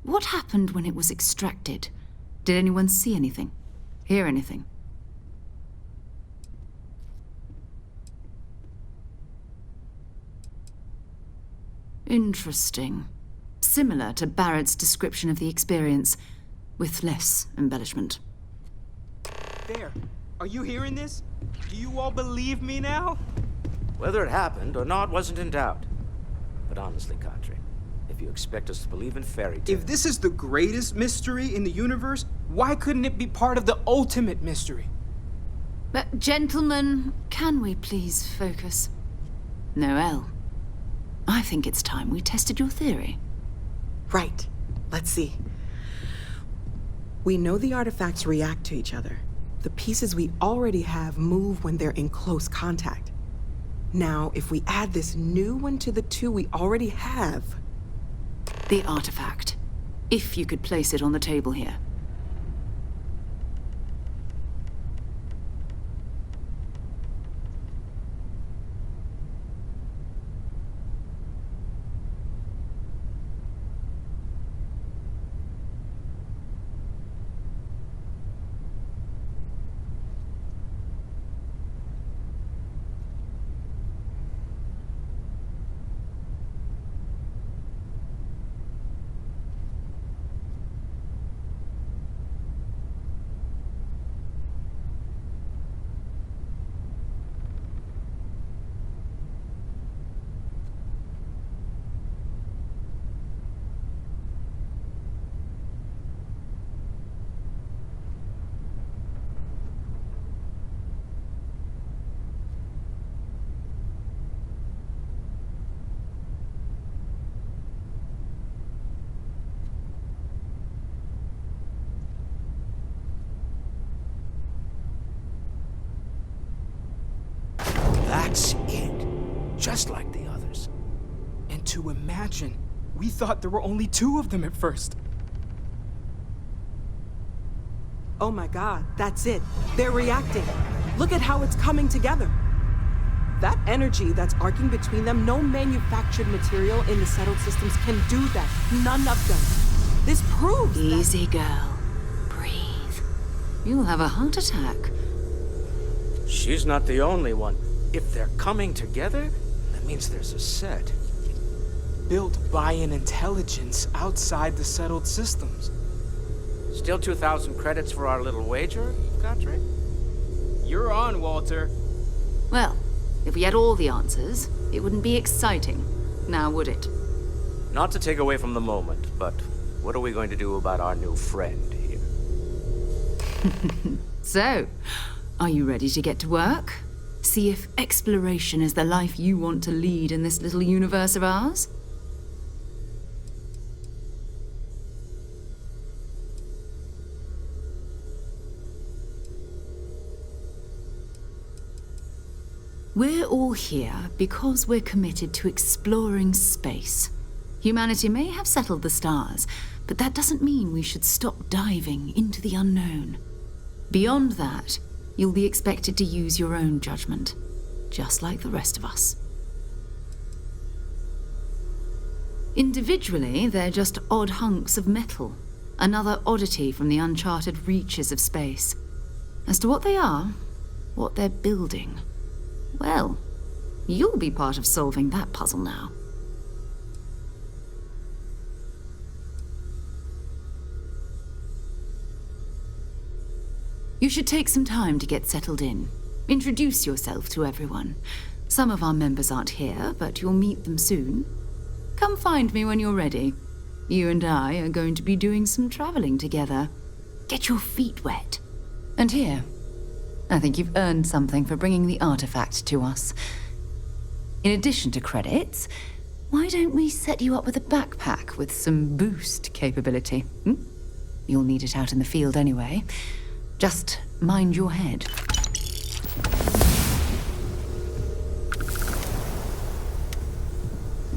What happened when it was extracted? Did anyone see anything? Hear anything? Interesting. Similar to Barrett's description of the experience, with less embellishment. There. Are you hearing this? Do you all believe me now? Whether it happened or not wasn't in doubt. But honestly, Kadri, if you expect us to believe in fairy tales... If this is the greatest mystery in the universe, why couldn't it be part of the ultimate mystery? But, gentlemen, can we please focus? Noelle, I think it's time we tested your theory. Right. Let's see. We know the artifacts react to each other. The pieces we already have move when they're in close contact. Now, if we add this new one to the two we already have... The artifact. If you could place it on the table here. That's it. Just like the others. And to imagine, we thought there were only two of them at first. Oh my god, that's it. They're reacting. Look at how it's coming together. That energy that's arcing between them, no manufactured material in the settled systems can do that. None of them. This proves Easy, girl. Breathe. You'll have a heart attack. She's not the only one. If they're coming together, that means there's a set. Built by an intelligence outside the settled systems. Still 2,000 credits for our little wager, Kadri? You're on, Walter. Well, if we had all the answers, it wouldn't be exciting, now would it? Not to take away from the moment, but what are we going to do about our new friend here? So, are you ready to get to work? See if exploration is the life you want to lead in this little universe of ours? We're all here because we're committed to exploring space. Humanity may have settled the stars, but that doesn't mean we should stop diving into the unknown. Beyond that, you'll be expected to use your own judgment, just like the rest of us. Individually, they're just odd hunks of metal, another oddity from the uncharted reaches of space. As to what they are, what they're building, well, you'll be part of solving that puzzle now. You should take some time to get settled in. Introduce yourself to everyone. Some of our members aren't here, but you'll meet them soon. Come find me when you're ready. You and I are going to be doing some traveling together. Get your feet wet. And here, I think you've earned something for bringing the artifact to us. In addition to credits, why don't we set you up with a backpack with some boost capability? You'll need it out in the field anyway. Just mind your head.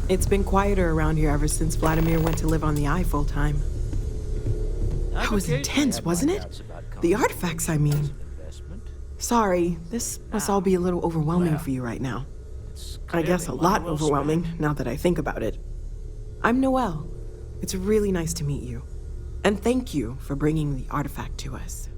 It's been quieter around here ever since Vladimir went to live on the Eye full-time. That was intense, wasn't it? The artifacts, I mean. Sorry, this must all be a little overwhelming for you right now. I guess a lot overwhelming, now that I think about it. I'm Noelle. It's really nice to meet you. And thank you for bringing the artifact to us.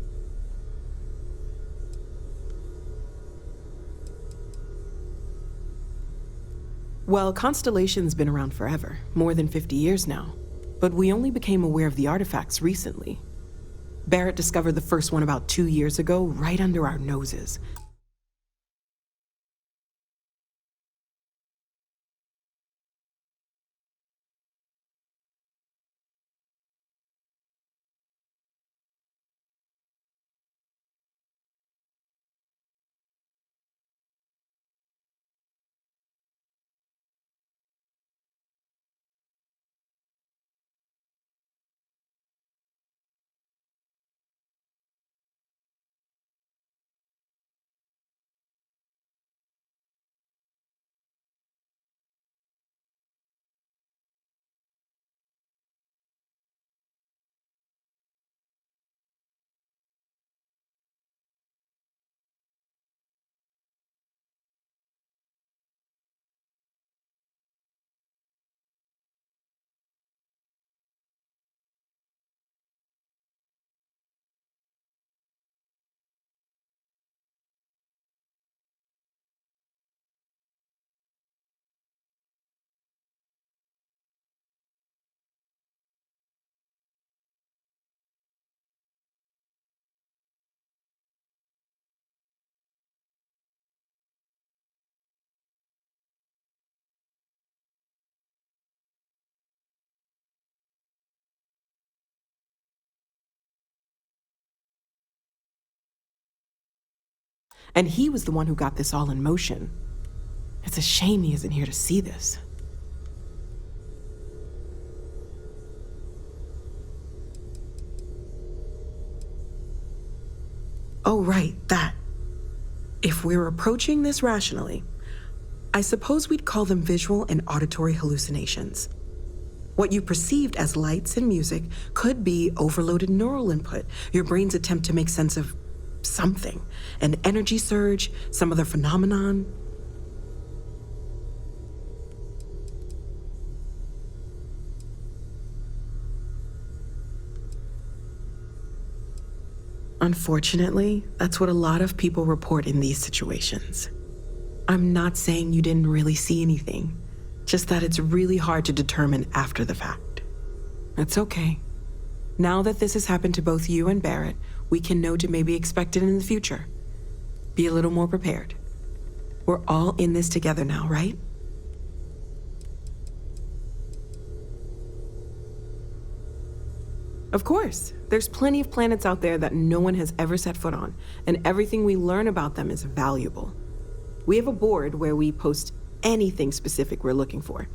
Well, Constellation's been around forever, more than 50 years now. But we only became aware of the artifacts recently. Barrett discovered the first one about 2 years ago, right under our noses. And he was the one who got this all in motion. It's a shame he isn't here to see this. Oh, right, that. If we're approaching this rationally, I suppose we'd call them visual and auditory hallucinations. What you perceived as lights and music could be overloaded neural input, your brain's attempt to make sense of something, an energy surge, some other phenomenon. Unfortunately, that's what a lot of people report in these situations. I'm not saying you didn't really see anything, just that it's really hard to determine after the fact. It's okay. Now that this has happened to both you and Barrett, we can know to maybe expect it in the future. Be a little more prepared. We're all in this together now, right? Of course. There's plenty of planets out there that no one has ever set foot on, and everything we learn about them is valuable. We have a board where we post anything specific we're looking for.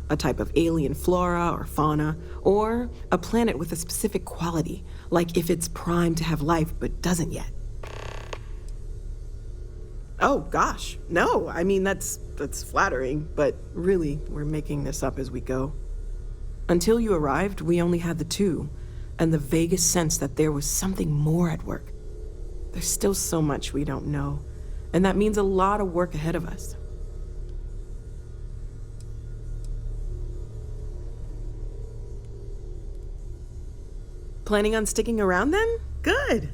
A type of alien flora or fauna, or a planet with a specific quality, like if it's primed to have life but doesn't yet. Oh gosh, no, I mean that's flattering, but really, we're making this up as we go. Until you arrived, we only had the two, and the vaguest sense that there was something more at work. There's still so much we don't know, and that means a lot of work ahead of us. Planning on sticking around then? Good.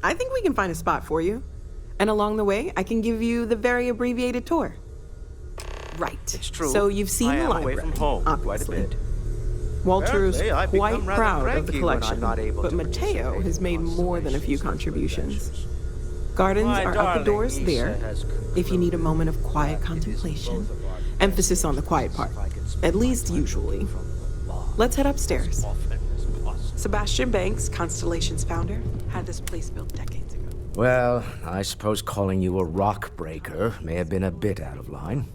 I think we can find a spot for you. And along the way, I can give you the very abbreviated tour. Right. It's true. So you've seen I the am library, away from home obviously. quite a bit. Walter's Apparently, I become quite rather proud of the cranky when I'm collection, not able but to Mateo has made more than a few contributions. Gardens My are up darling the doors Isa there, has if you need a moment of quiet contemplation. Emphasis on the quiet part, at least usually. Let's head upstairs. Sebastian Banks, Constellation's founder, had this place built decades ago. Well, I suppose calling you a rock breaker may have been a bit out of line.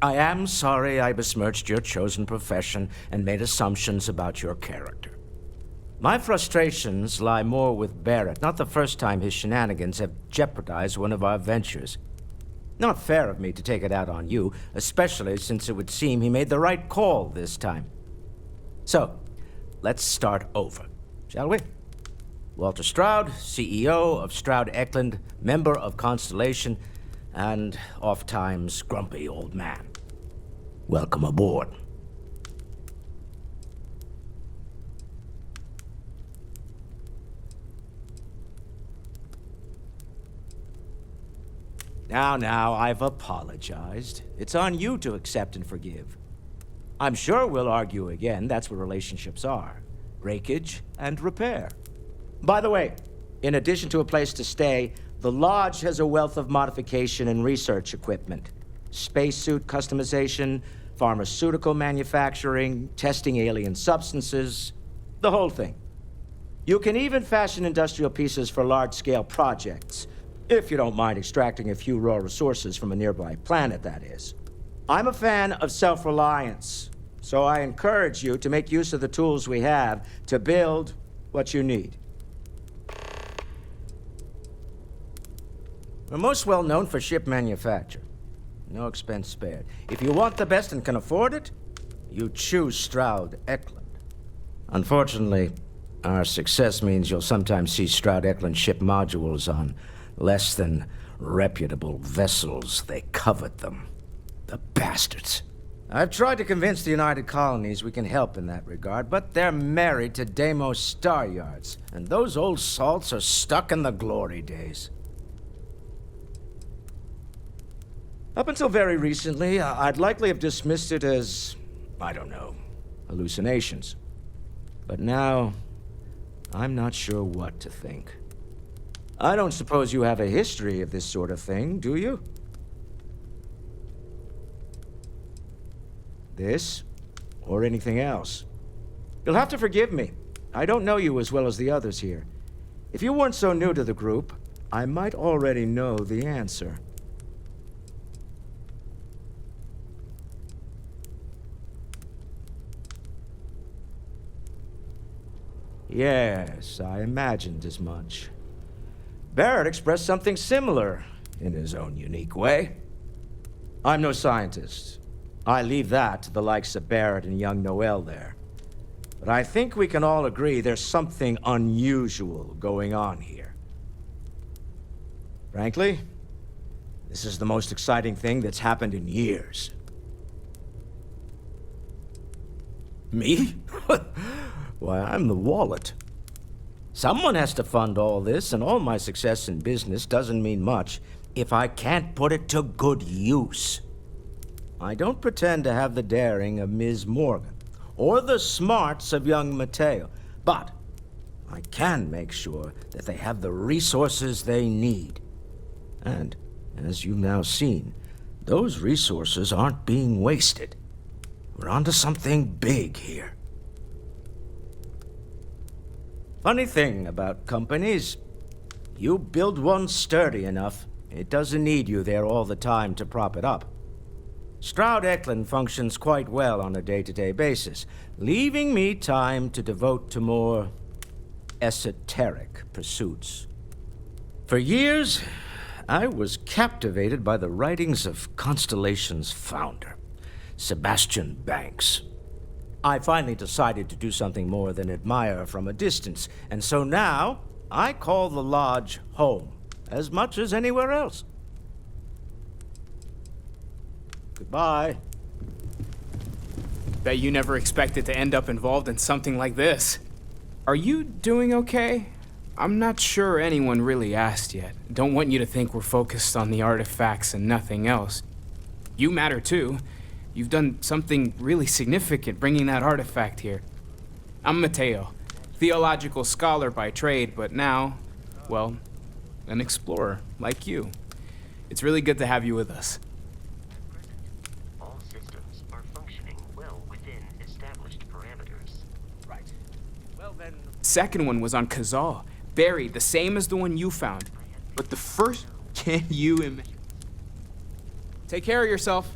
I am sorry I besmirched your chosen profession and made assumptions about your character. My frustrations lie more with Barrett, not the first time his shenanigans have jeopardized one of our ventures. Not fair of me to take it out on you, especially since it would seem he made the right call this time. So, let's start over, shall we? Walter Stroud, CEO of Stroud Eklund, member of Constellation, and oft-times grumpy old man. Welcome aboard. Now, I've apologized. It's on you to accept and forgive. I'm sure we'll argue again. That's what relationships are. Breakage and repair. By the way, in addition to a place to stay, the Lodge has a wealth of modification and research equipment. Spacesuit customization, pharmaceutical manufacturing, testing alien substances, the whole thing. You can even fashion industrial pieces for large-scale projects, if you don't mind extracting a few raw resources from a nearby planet, that is. I'm a fan of self-reliance, so I encourage you to make use of the tools we have to build what you need. We're most well known for ship manufacture. No expense spared. If you want the best and can afford it, you choose Stroud Eklund. Unfortunately, our success means you'll sometimes see Stroud Eklund ship modules on less than reputable vessels. They covet them. The bastards. I've tried to convince the United Colonies we can help in that regard, but they're married to Deimos Star Yards, and those old salts are stuck in the glory days. Up until very recently, I'd likely have dismissed it as, I don't know, hallucinations. But now, I'm not sure what to think. I don't suppose you have a history of this sort of thing, do you? This, or anything else? You'll have to forgive me. I don't know you as well as the others here. If you weren't so new to the group, I might already know the answer. Yes, I imagined as much. Barrett expressed something similar, in his own unique way. I'm no scientist. I leave that to the likes of Barrett and young Noel there. But I think we can all agree there's something unusual going on here. Frankly, this is the most exciting thing that's happened in years. Me? Why, I'm the wallet. Someone has to fund all this, and all my success in business doesn't mean much if I can't put it to good use. I don't pretend to have the daring of Ms. Morgan, or the smarts of young Mateo, but I can make sure that they have the resources they need. And, as you've now seen, those resources aren't being wasted. We're onto something big here. Funny thing about companies, you build one sturdy enough, it doesn't need you there all the time to prop it up. Stroud Eklund functions quite well on a day-to-day basis, leaving me time to devote to more esoteric pursuits. For years, I was captivated by the writings of Constellation's founder, Sebastian Banks. I finally decided to do something more than admire from a distance, and so now I call the Lodge home, as much as anywhere else. Goodbye. Bet you never expected to end up involved in something like this. Are you doing okay? I'm not sure anyone really asked yet. Don't want you to think we're focused on the artifacts and nothing else. You matter too. You've done something really significant bringing that artifact here. I'm Mateo, theological scholar by trade, but now, well, an explorer like you. It's really good to have you with us. All systems are functioning well within established parameters. Right. Well then... Second one was on Kazal, buried, the same as the one you found. But the first... Can you imagine? Take care of yourself.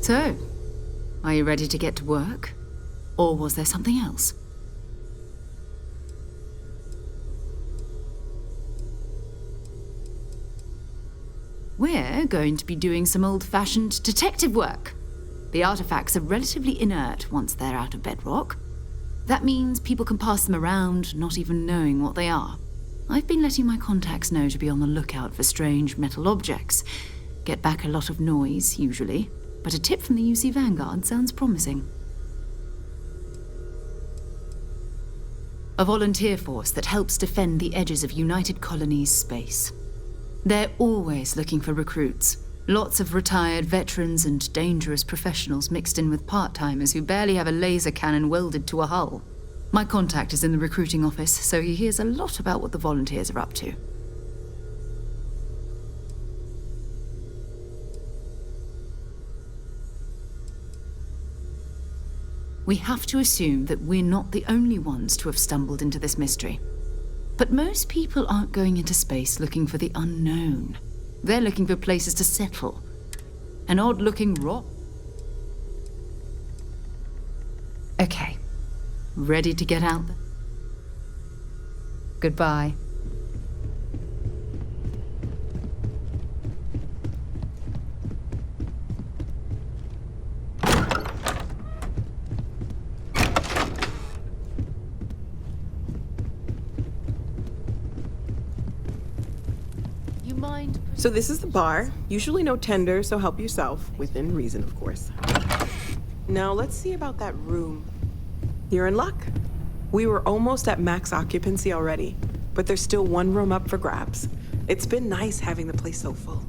So, are you ready to get to work? Or was there something else? We're going to be doing some old-fashioned detective work. The artifacts are relatively inert once they're out of bedrock. That means people can pass them around, not even knowing what they are. I've been letting my contacts know to be on the lookout for strange metal objects. Get back a lot of noise, usually. But a tip from the UC Vanguard sounds promising. A volunteer force that helps defend the edges of United Colonies space. They're always looking for recruits. Lots of retired veterans and dangerous professionals mixed in with part-timers who barely have a laser cannon welded to a hull. My contact is in the recruiting office, so he hears a lot about what the volunteers are up to. We have to assume that we're not the only ones to have stumbled into this mystery. But most people aren't going into space looking for the unknown. They're looking for places to settle. An odd-looking rock. Okay. Ready to get out there? Goodbye. So this is the bar. Usually no tender, so help yourself. Within reason, of course. Now let's see about that room. You're in luck. We were almost at max occupancy already, but there's still one room up for grabs. It's been nice having the place so full.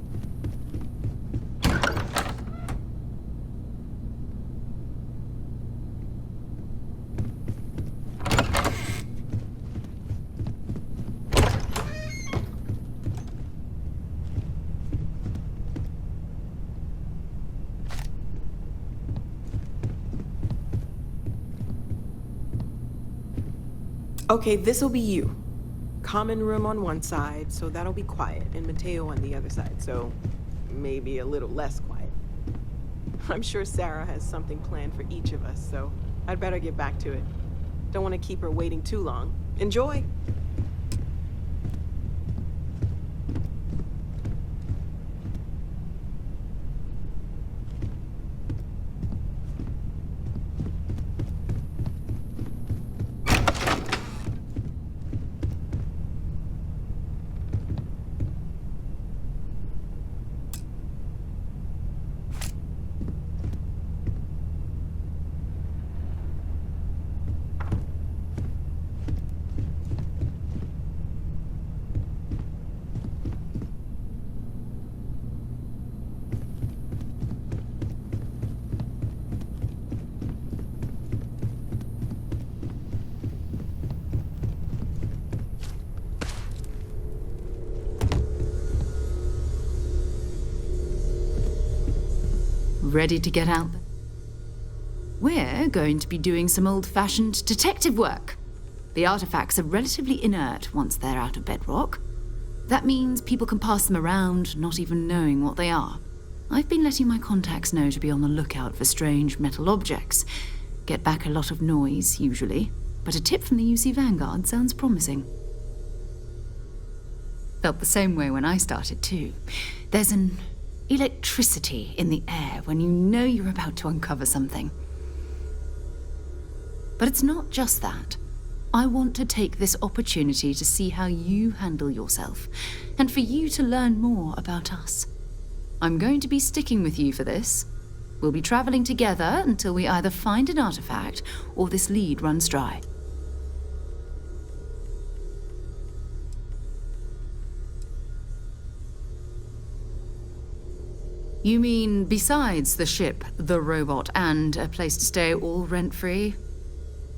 Okay, this'll be you. Common room on one side, so that'll be quiet, and Mateo on the other side, so maybe a little less quiet. I'm sure Sarah has something planned for each of us, so I'd better get back to it. Don't want to keep her waiting too long. Enjoy! Ready to get out there? We're going to be doing some old-fashioned detective work. The artifacts are relatively inert once they're out of bedrock. That means people can pass them around, not even knowing what they are. I've been letting my contacts know to be on the lookout for strange metal objects. Get back a lot of noise, usually, but a tip from the UC Vanguard sounds promising. Felt the same way when I started, too. There's an electricity in the air when you know you're about to uncover something. But it's not just that. I want to take this opportunity to see how you handle yourself, and for you to learn more about us. I'm going to be sticking with you for this. We'll be traveling together until we either find an artifact or this lead runs dry. You mean besides the ship, the robot, and a place to stay all rent-free?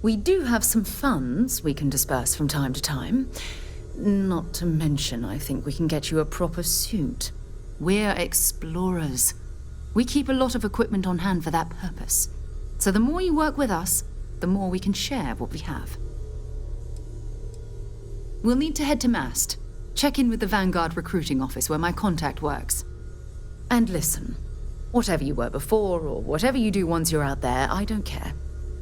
We do have some funds we can disperse from time to time. Not to mention, I think we can get you a proper suit. We're explorers. We keep a lot of equipment on hand for that purpose. So the more you work with us, the more we can share what we have. We'll need to head to Mast. Check in with the Vanguard recruiting office where my contact works. And listen, whatever you were before or whatever you do once you're out there, I don't care.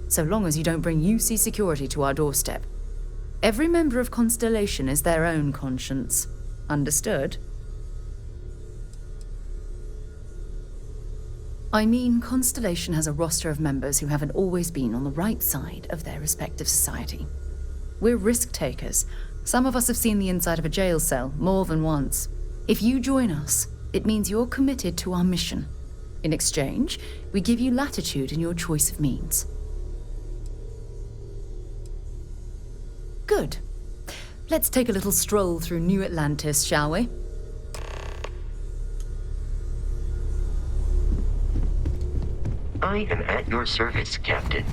So long as you don't bring UC security to our doorstep. Every member of Constellation is their own conscience. Understood? I mean, Constellation has a roster of members who haven't always been on the right side of their respective society. We're risk-takers. Some of us have seen the inside of a jail cell more than once. If you join us, it means you're committed to our mission. In exchange, we give you latitude in your choice of means. Good. Let's take a little stroll through New Atlantis, shall we? I am at your service, Captain.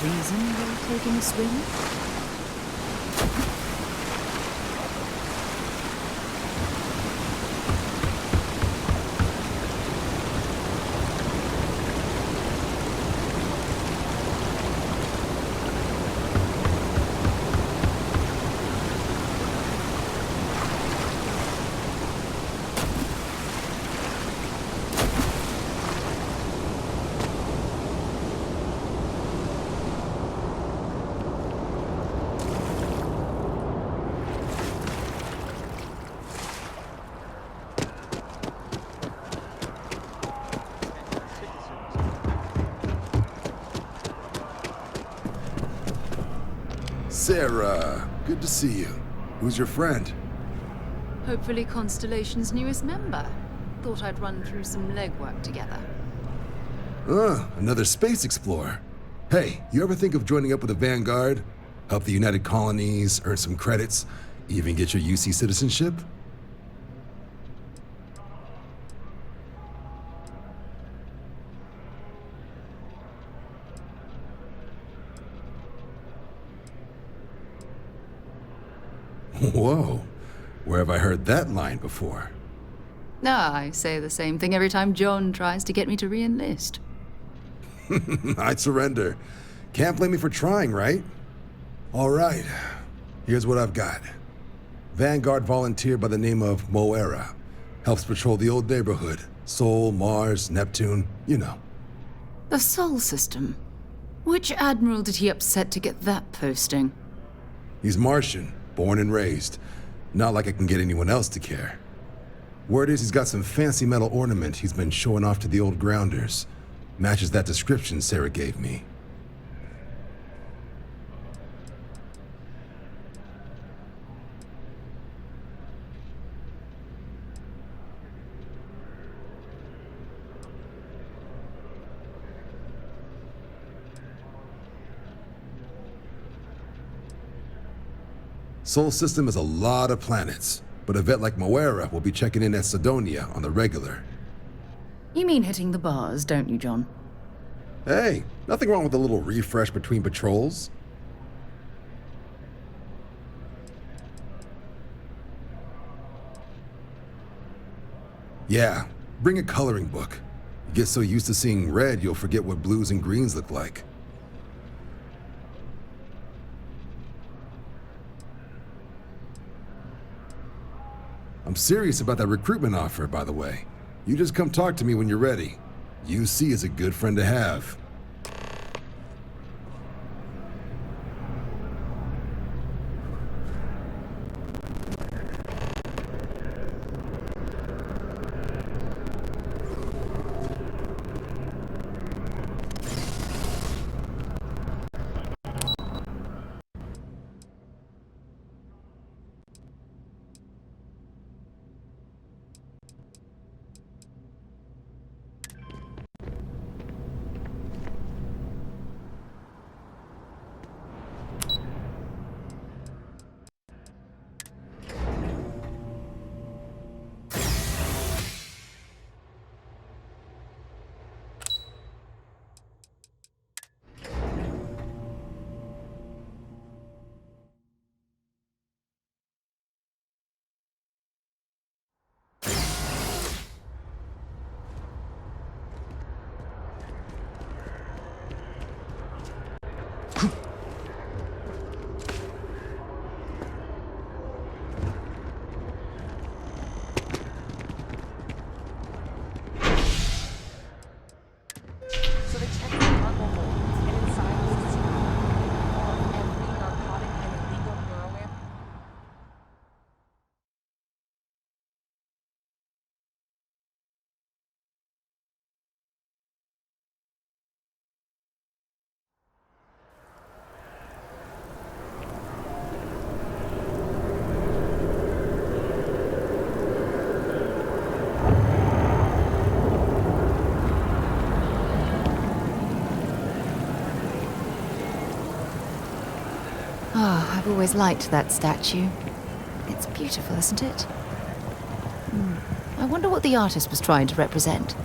Reason we're taking a swim? Sarah, good to see you. Who's your friend? Hopefully Constellation's newest member. Thought I'd run through some legwork together. Another space explorer. Hey, you ever think of joining up with the Vanguard? Help the United Colonies, earn some credits, even get your UC citizenship? Whoa, where have I heard that line before? I say the same thing every time John tries to get me to re-enlist. I'd surrender. Can't blame me for trying, right? All right, here's what I've got. Vanguard volunteer by the name of Moera. Helps patrol the old neighborhood. Sol, Mars, Neptune, you know. The Sol system. Which admiral did he upset to get that posting? He's Martian, born and raised. Not like I can get anyone else to care. Word is he's got some fancy metal ornament he's been showing off to the old grounders. Matches that description Sarah gave me. Sol system has a lot of planets, but a vet like Moera will be checking in at Sidonia on the regular. You mean hitting the bars, don't you, John? Hey, nothing wrong with a little refresh between patrols. Yeah, bring a coloring book. You get so used to seeing red, you'll forget what blues and greens look like. I'm serious about that recruitment offer, by the way. You just come talk to me when you're ready. UC is a good friend to have. Oh, I've always liked that statue. It's beautiful, isn't it? I wonder what the artist was trying to represent.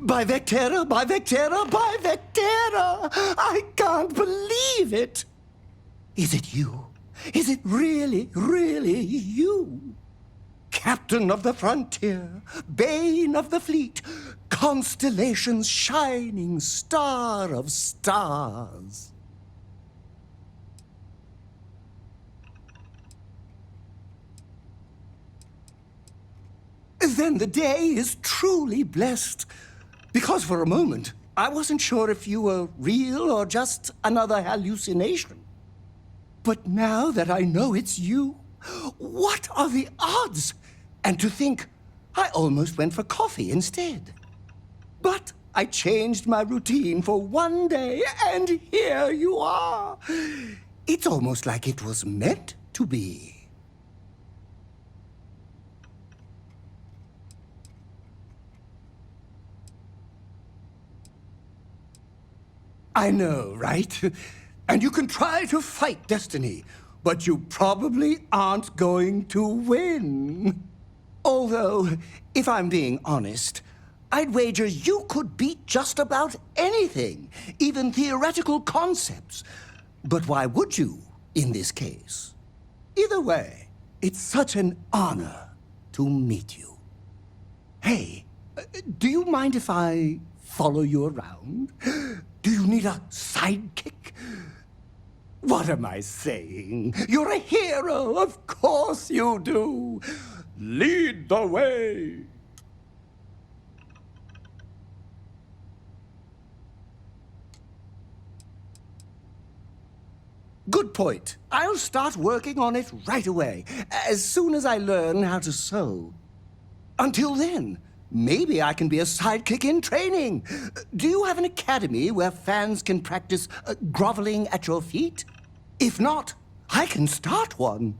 By Vectera, by Vectera, by Vectera! I can't believe it! Is it you? Is it really, really you? Captain of the frontier, bane of the fleet, constellation's shining star of stars. Then the day is truly blessed. Because for a moment, I wasn't sure if you were real or just another hallucination. But now that I know it's you, what are the odds? And to think, I almost went for coffee instead. But I changed my routine for one day, and here you are. It's almost like it was meant to be. I know, right? And you can try to fight destiny, but you probably aren't going to win. Although, if I'm being honest, I'd wager you could beat just about anything, even theoretical concepts. But why would you, in this case? Either way, it's such an honor to meet you. Hey, do you mind if I follow you around? Do you need a sidekick? What am I saying? You're a hero, of course you do. Lead the way. Good point. I'll start working on it right away, as soon as I learn how to sew. Until then, maybe I can be a sidekick in training. Do you have an academy where fans can practice groveling at your feet? If not, I can start one.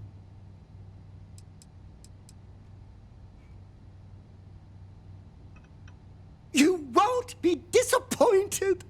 You won't be disappointed.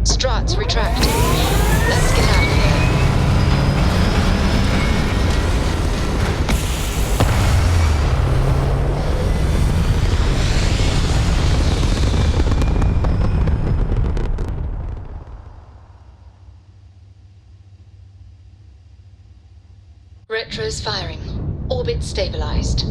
Struts retracting. Let's get out of here. Retros firing. Orbit stabilized.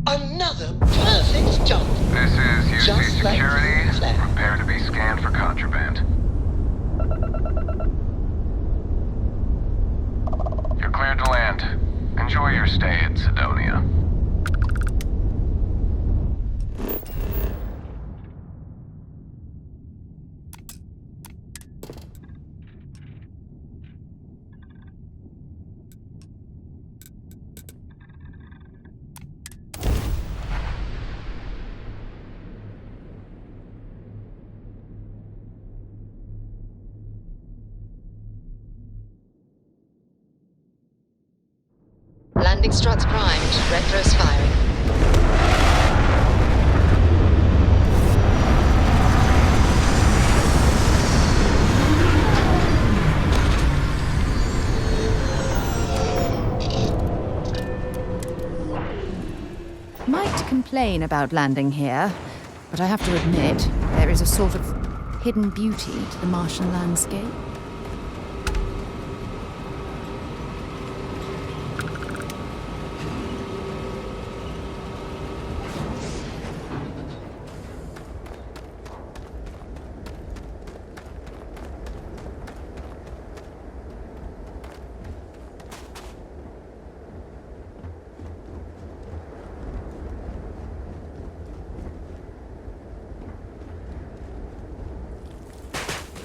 Another perfect jump. This is UC Just like Security. you planned. Prepare to be scanned for contraband. You're cleared to land. Enjoy your stay at Sidonia. Landing struts primed. Retros firing. Might complain about landing here, but I have to admit, there is a sort of hidden beauty to the Martian landscape.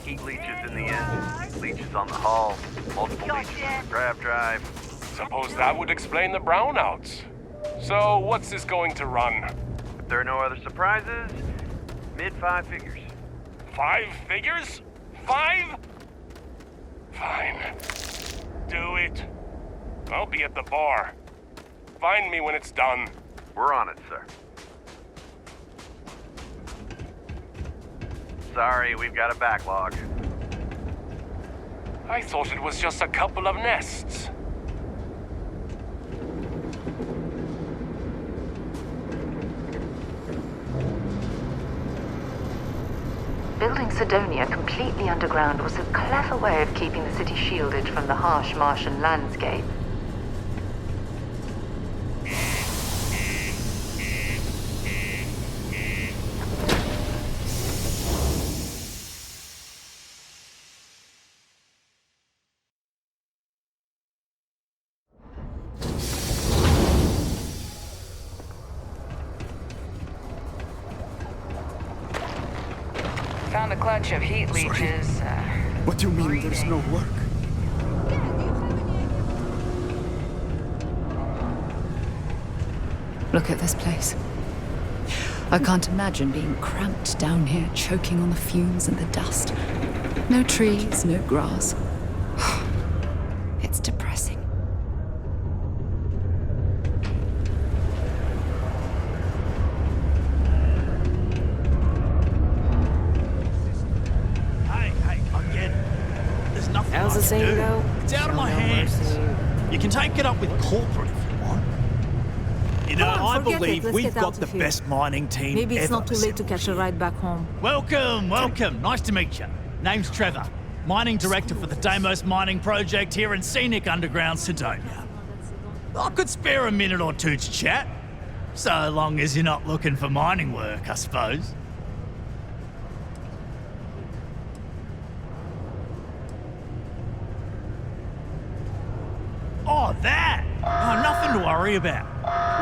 Heat leeches in the engine, leeches on the hull, multiple leeches on the grav drive. Suppose that would explain the brownouts. So, what's this going to run? If there are no other surprises, mid-5 figures. 5 figures? 5? Fine. Do it. I'll be at the bar. Find me when it's done. We're on it, sir. Sorry, we've got a backlog. I thought it was just a couple of nests. Building Sidonia completely underground was a clever way of keeping the city shielded from the harsh Martian landscape. Found a clutch of heat leeches. What do you mean there's no work? Look at this place. I can't imagine being cramped down here, choking on the fumes and the dust. No trees, no grass. It's depressing. How's the saying go? It's out of my hands. You can take it up with corporate if you want. You know, I believe we've got the best mining team Maybe it's ever not too late to catch a ride back home. Welcome, welcome. Nice to meet you. Name's Trevor, mining director for the Deimos mining project here in scenic underground Sidonia. I could spare a minute or two to chat, so long as you're not looking for mining work, I suppose. Oh, that! Oh, nothing to worry about.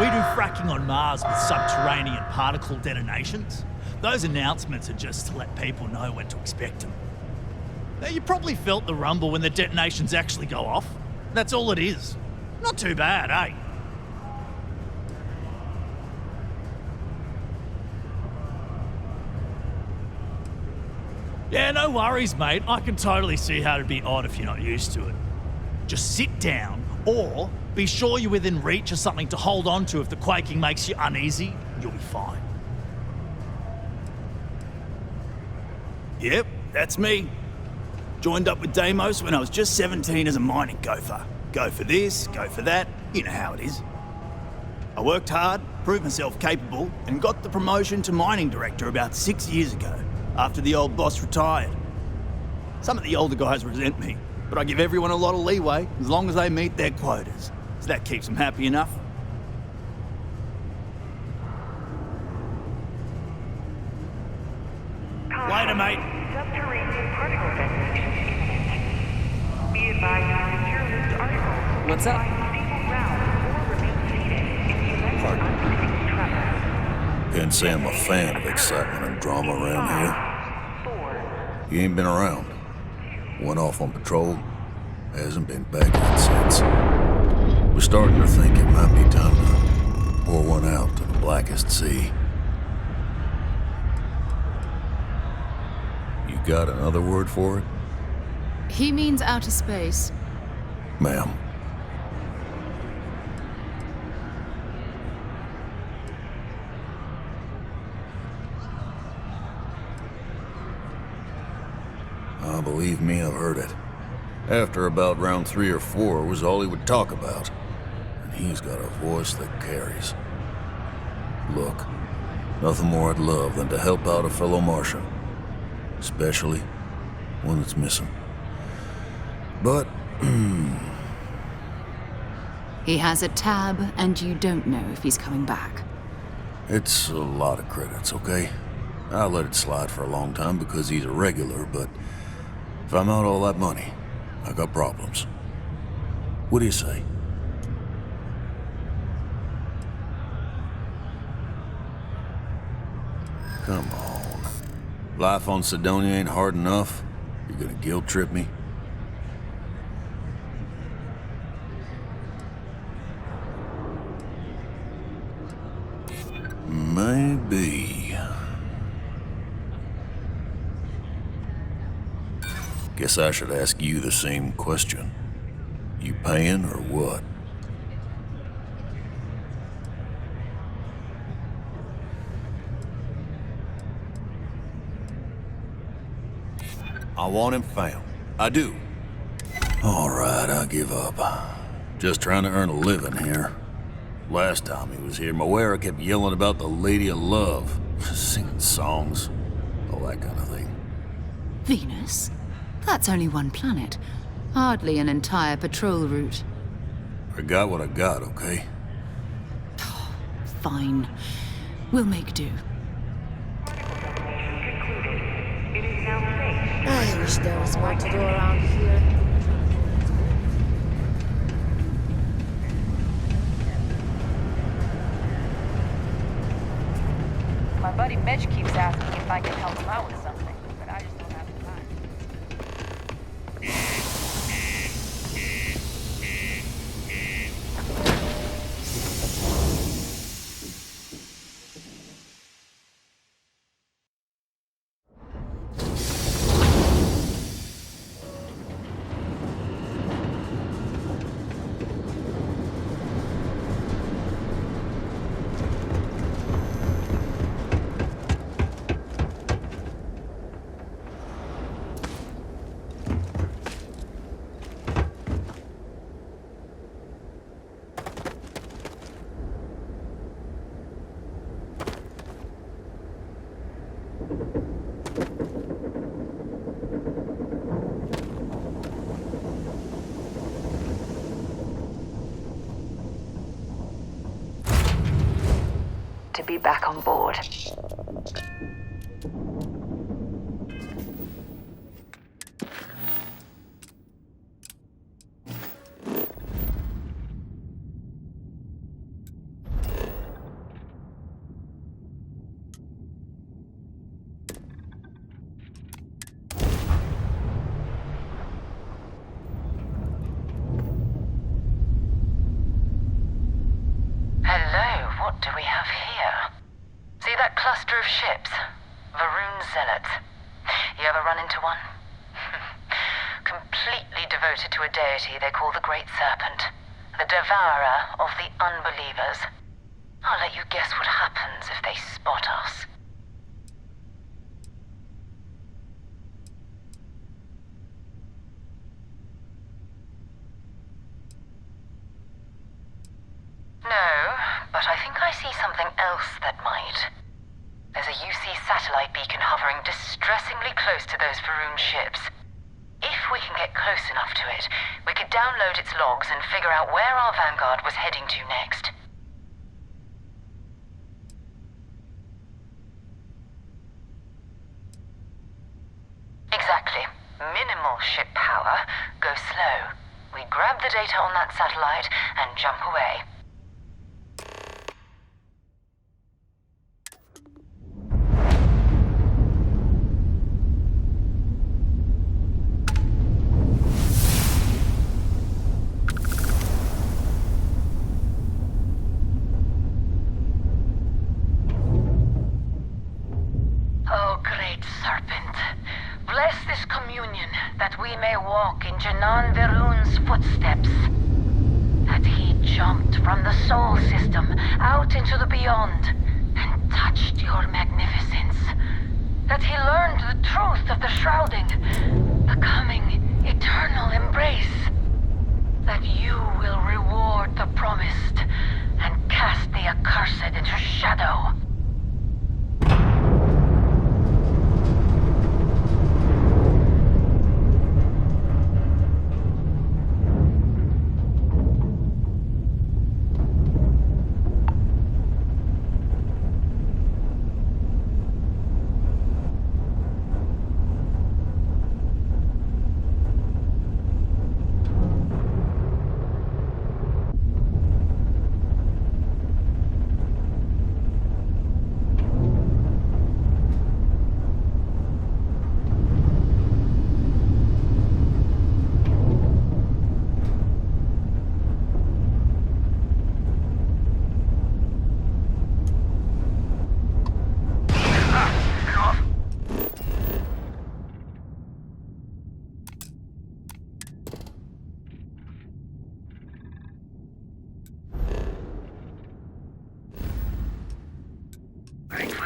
We do fracking on Mars with subterranean particle detonations. Those announcements are just to let people know when to expect them. Now, you probably felt the rumble when the detonations actually go off. That's all it is. Not too bad, eh? Yeah, no worries, mate. I can totally see how it'd be odd if you're not used to it. Just sit down, or be sure you're within reach of something to hold on to if the quaking makes you uneasy. You'll be fine. Yep, that's me. Joined up with Deimos when I was just 17 as a mining gopher. Go for this, go for that, you know how it is. I worked hard, proved myself capable, and got the promotion to mining director about 6 years ago, after the old boss retired. Some of the older guys resent me, but I give everyone a lot of leeway as long as they meet their quotas. So that keeps them happy enough. Later, mate. Subterranean particle detonations imminent. Be advised to secure this article. What's up? Stable ground or remain seated in the event of uncontained tremor. Can't say I'm a fan of excitement and drama around here. You ain't been around. Went off on patrol. Hasn't been back in since. We're starting to think it might be time to pour one out to the blackest sea. You got another word for it? He means outer space. Ma'am. Believe me, I've heard it. After about round 3 or 4 was all he would talk about. And he's got a voice that carries. Look, nothing more I'd love than to help out a fellow Martian. Especially one that's missing. But, He has a tab, and you don't know if he's coming back. it's a lot of credits, okay? I let it slide for a long time because he's a regular, but if I'm out all that money, I got problems. What do you say? Come on. Life on Sidonia ain't hard enough. You gonna guilt trip me? Maybe. Guess I should ask you the same question. You paying or what? I want him found. I do. All right, I give up. Just trying to earn a living here. Last time he was here, Moira kept yelling about the Lady of Love, singing songs, all that kind of thing. Venus? That's only one planet. Hardly an entire patrol route. I got what I got, okay? Fine. We'll make do. I wish there was more to do around here. My buddy Mitch keeps asking if I can help him out with something, but I just don't have the time. To be back on board. Hello, what do we have here? See that cluster of ships? Varun Zealots. You ever run into one? Completely devoted to a deity they call the Great Serpent, the devourer of the unbelievers. I'll let you guess what happens if they spot us. No, but I think I see something else that might. There's a UC satellite beacon hovering distressingly close to those Varun ships. If we can get close enough to it, we could download its logs and figure out where our vanguard was heading to next. Exactly. Minimal ship power. Go slow. We grab the data on that satellite and jump away. Oh, great serpent, bless this communion that we may walk in Janan Varun's footsteps. That he jumped from the soul system out into the beyond and touched your magnificence. That he learned the truth of the shrouding, the coming eternal embrace. That you will reward the promised and cast the accursed into shadow.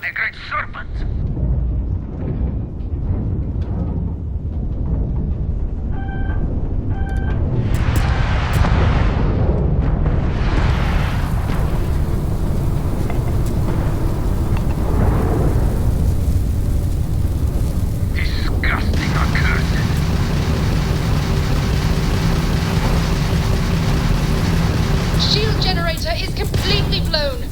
the Great Serpent. Disgusting accursed. Shield generator is completely blown.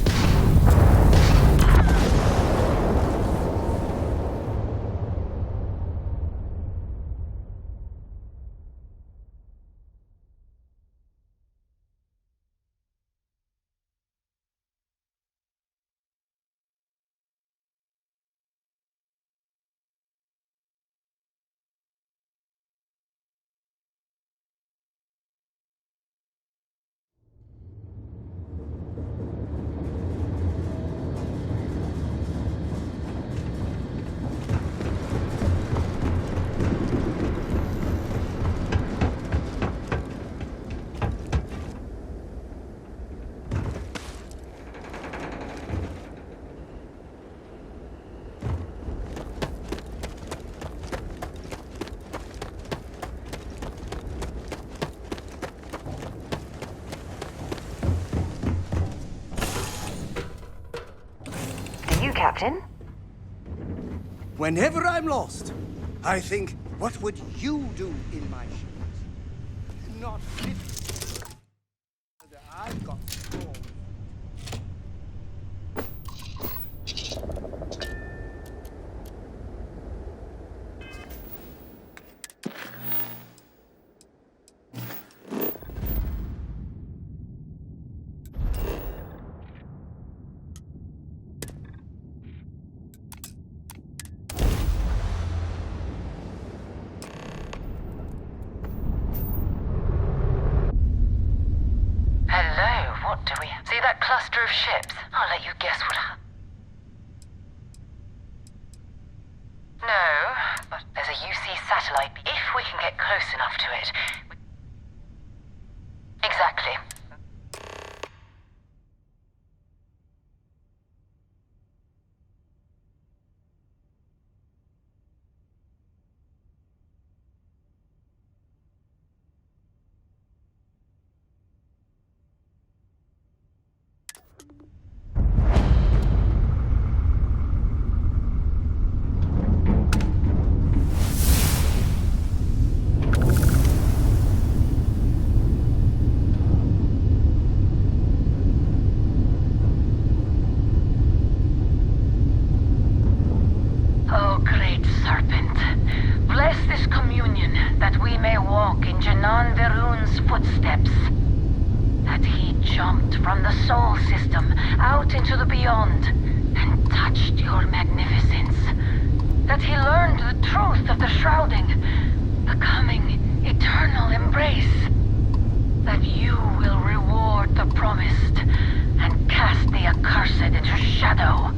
Captain? Whenever I'm lost, I think, what would you do in my shoes? Not fit. I've got storm. Hello, what do we... See that cluster of ships? I'll let you guess what happened. No, but there's a UC satellite. If we can get close enough to it... Exactly. Oh, great serpent, bless this communion that we may walk in Janan Verun's footsteps. That he jumped from the soul system out into the beyond and touched your magnificence. That he learned the truth of the shrouding, the coming eternal embrace. That you will reward the promised and cast the accursed into shadow.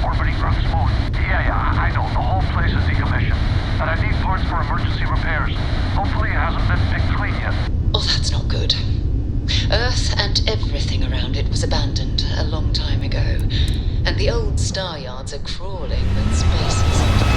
orbiting Earth's moon. Yeah, I know. The whole place is decommissioned. And I need parts for emergency repairs. Hopefully it hasn't been picked clean yet. Oh, that's not good. Earth and everything around it was abandoned a long time ago. And the old star yards are crawling with space and something.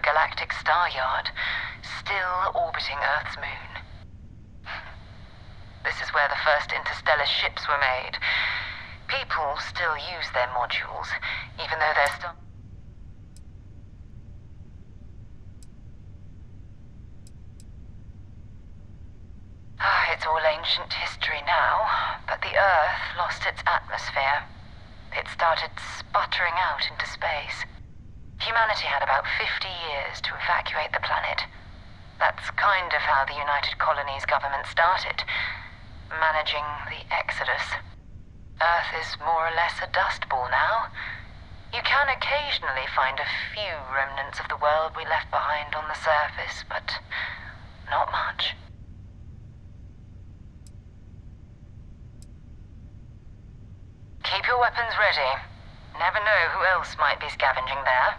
Galactic Star Yard, still orbiting Earth's moon. This is where the first interstellar ships were made. People still use their modules, even though they're still... It's all ancient history now, but the Earth lost its atmosphere. It started sputtering out into space. Humanity had about 50 years to evacuate the planet. That's kind of how the United Colonies government started, managing the exodus. Earth is more or less a dust ball now. You can occasionally find a few remnants of the world we left behind on the surface, but not much. Keep your weapons ready. Never know who else might be scavenging there.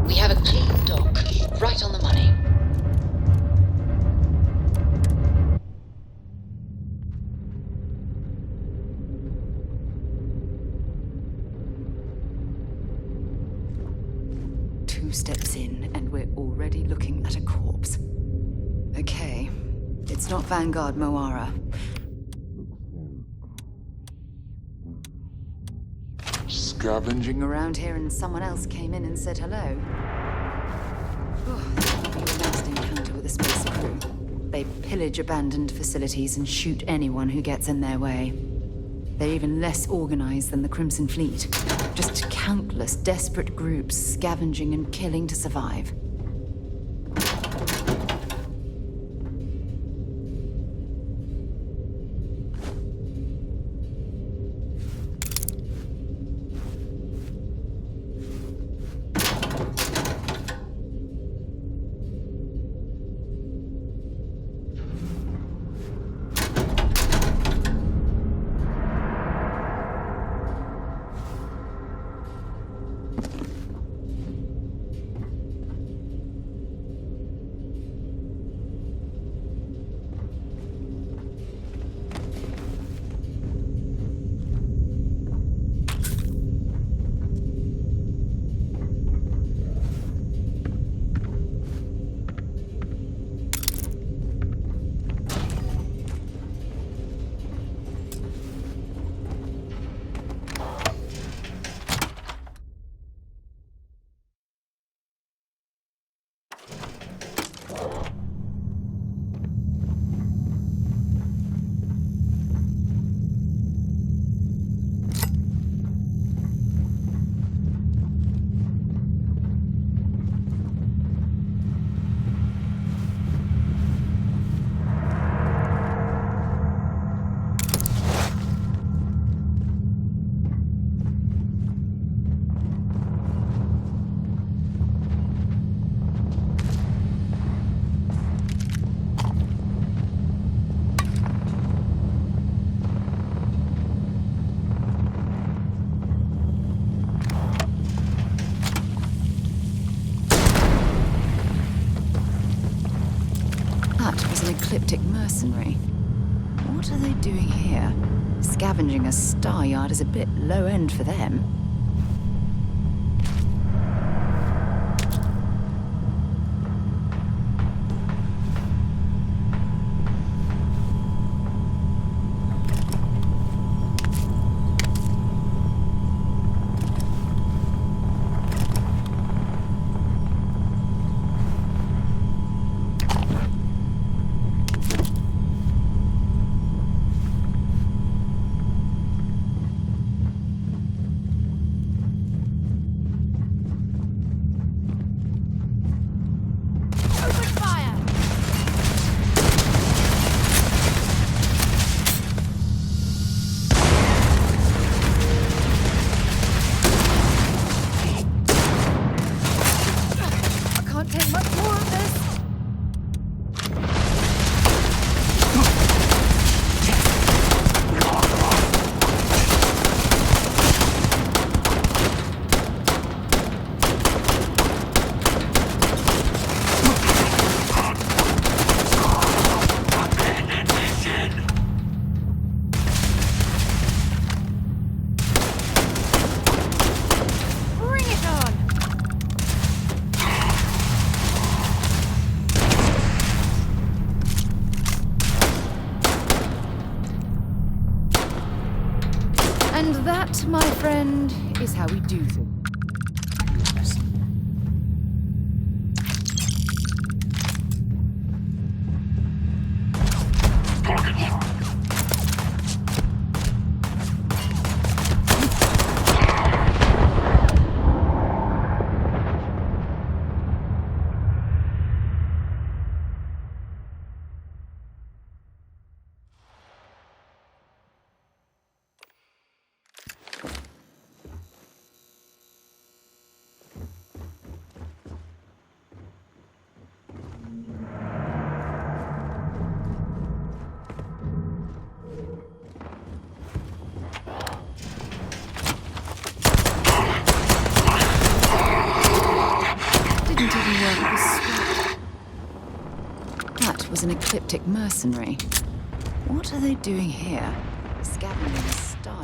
We have a clean dock, right on the money. Two steps in, and we're already looking at a corpse. Okay, it's not Vanguard Moara. Scavenging Around here, and someone else came in and said hello. This will be your next encounter with a space crew. They pillage abandoned facilities and shoot anyone who gets in their way. They're even less organized than the Crimson Fleet. Just countless desperate groups scavenging and killing to survive. ecliptic mercenary. What are they doing here? Scavenging a star yard is a bit low end for them. And that, my friend, is how we do things. That was an ecliptic mercenary. What are they doing here? Scavenging a star.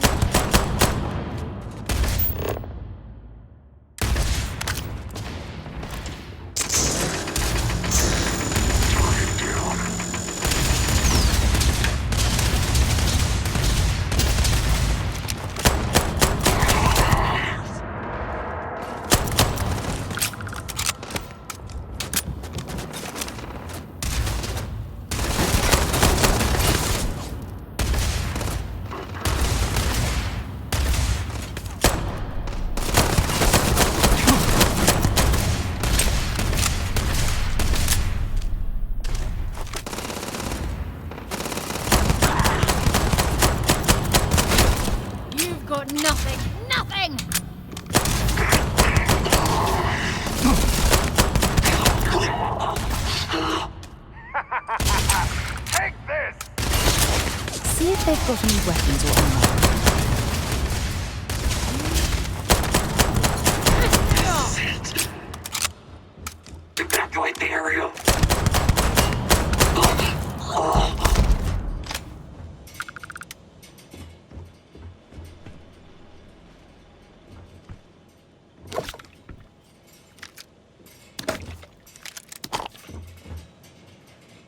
Nothing! Nothing! Take this! See if they've got any weapons or ammo. Evacuate the area.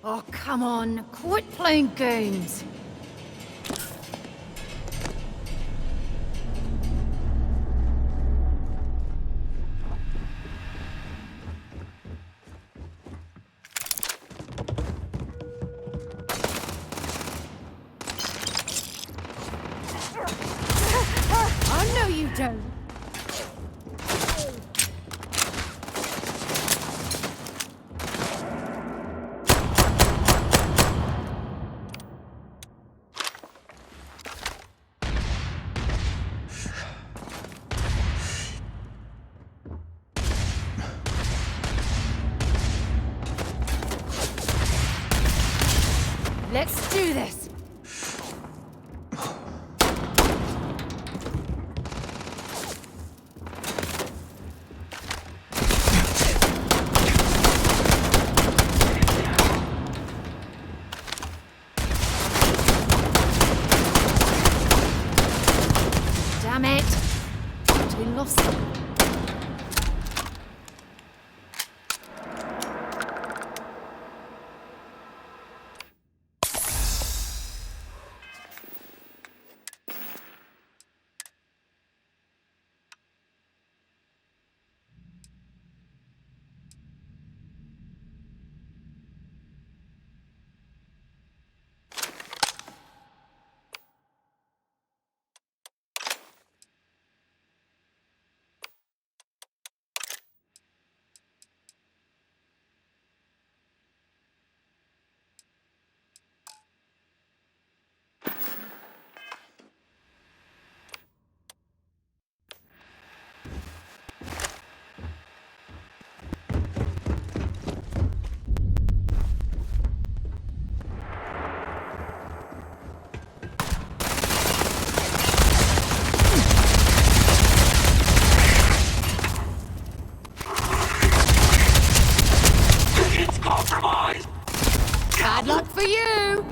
Oh, come on. Quit playing games. Oh, no, you don't. Let's do this. for you!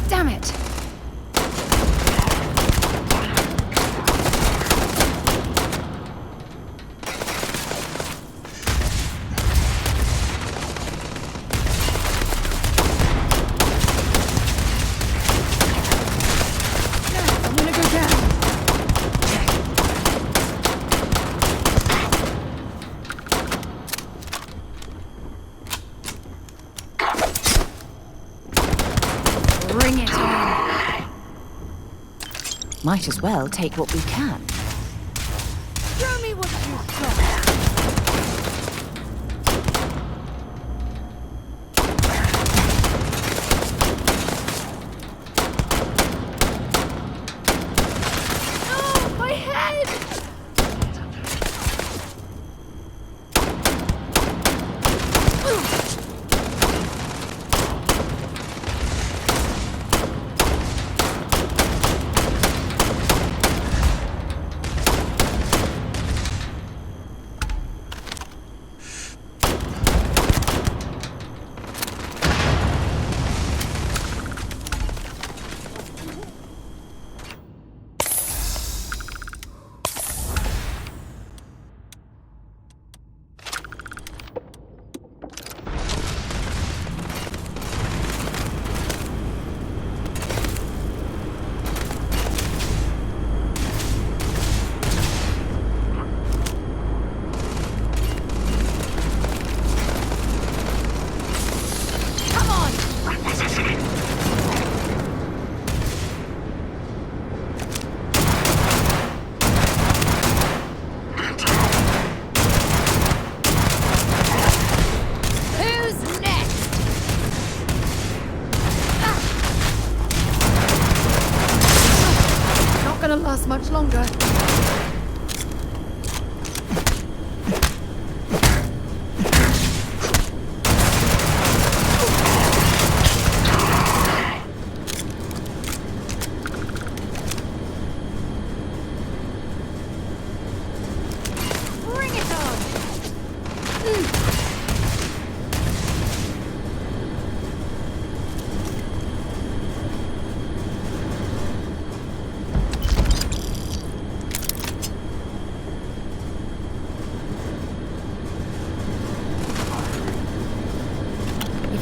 Damn it! I'm gonna go down. Bring it on. Might as well take what we can. Show me what you've got. Oh, my head!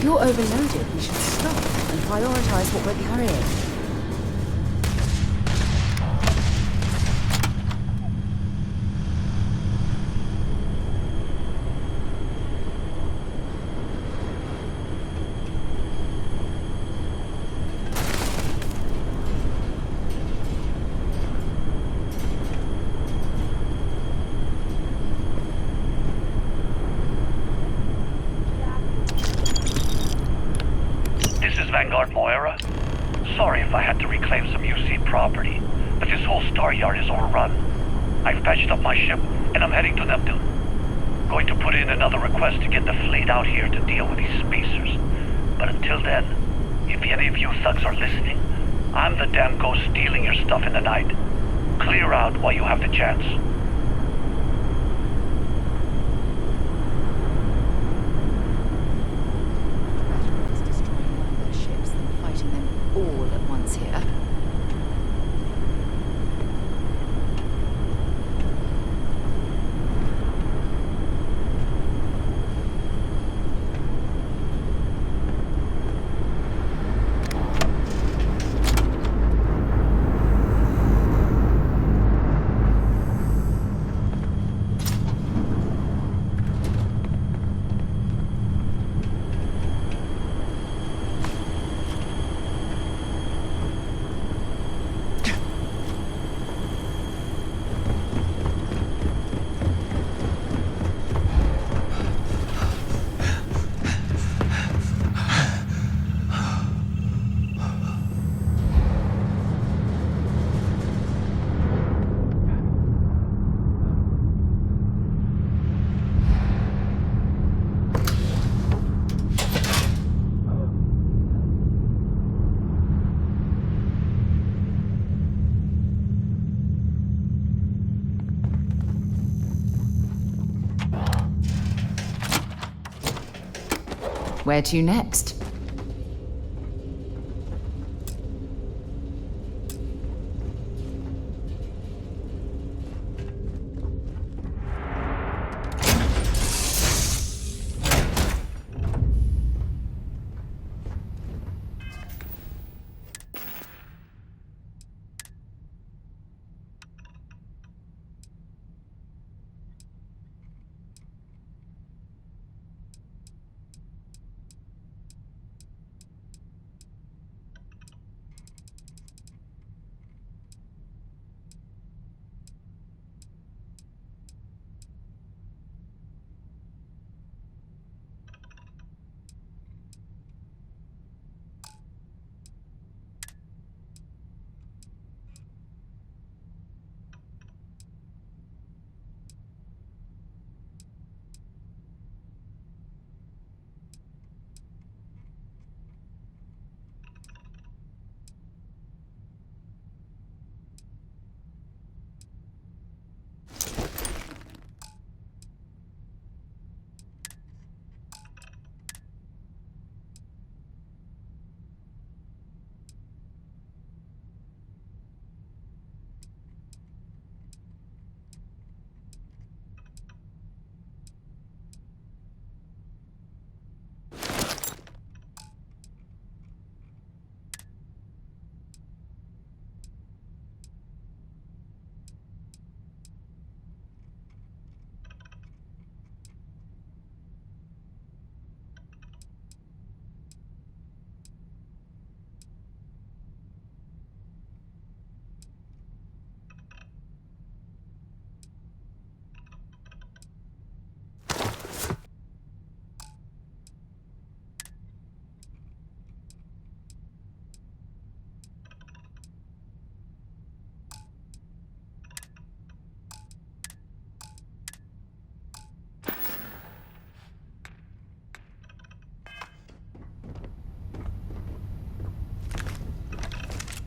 You're overloaded. We should stop and prioritize what we're carrying. Vanguard Moira? Sorry if I had to reclaim some UC property, but this whole star yard is overrun. I've patched up my ship, and I'm heading to Neptune. Going to put in another request to get the fleet out here to deal with these spacers. But until then, if any of you thugs are listening, I'm the damn ghost stealing your stuff in the night. Clear out while you have the chance. All at once here. Where to next?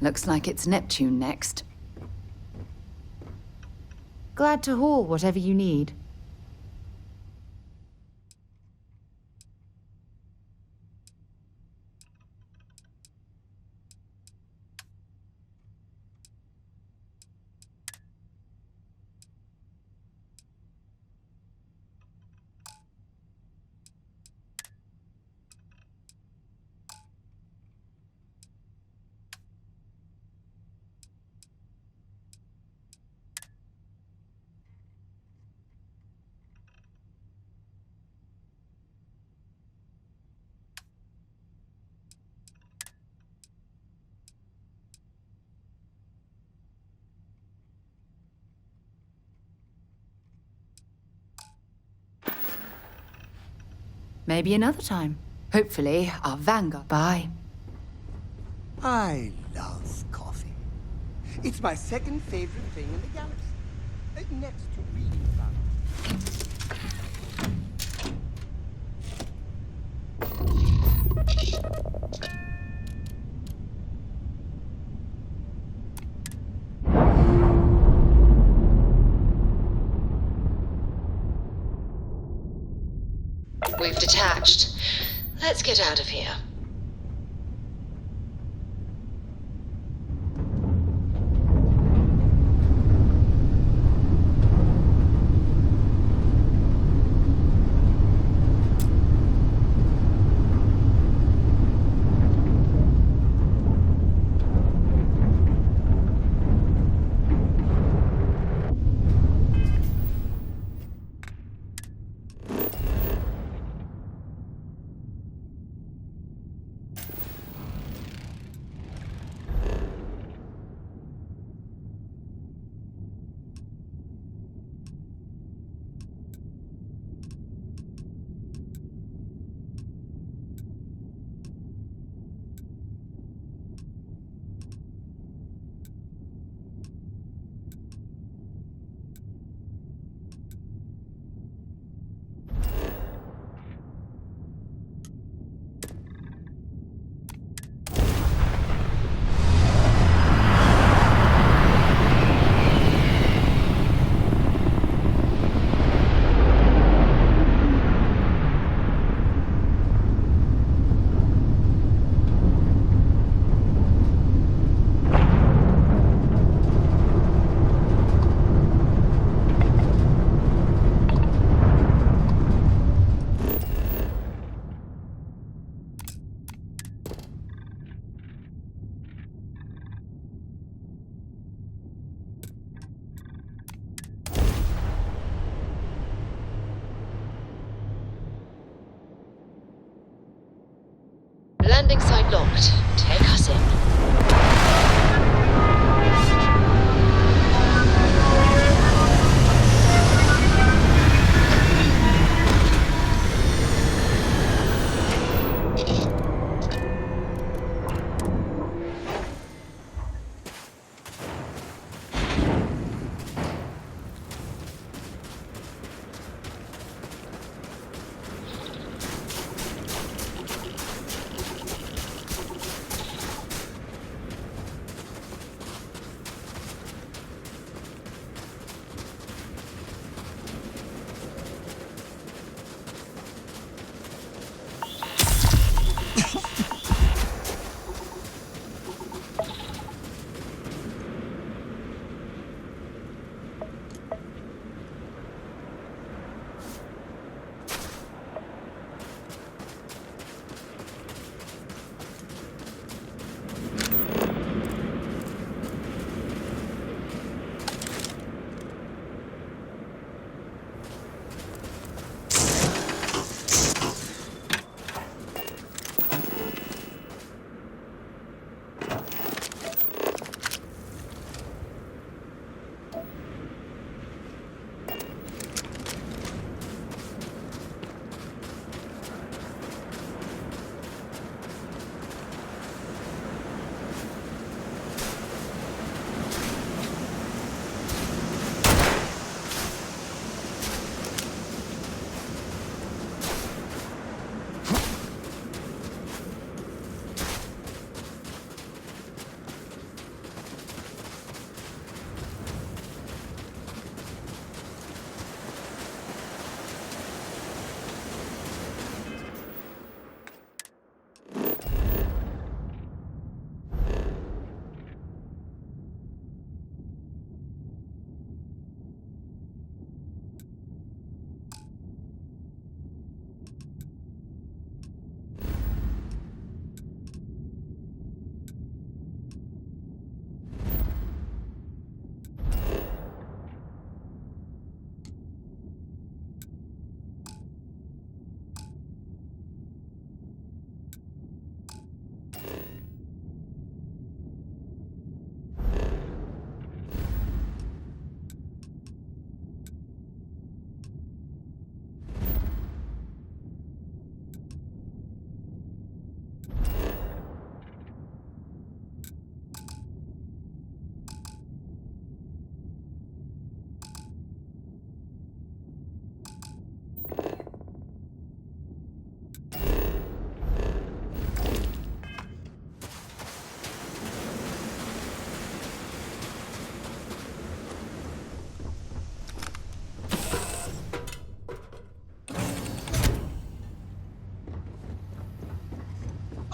Looks like it's Neptune next. Glad to haul whatever you need. Maybe another time. Hopefully, our Vanguard. Bye. I love coffee. It's my second favorite thing in the galaxy. Next to reading about We've detached. Let's get out of here. Landing site locked. Take us in.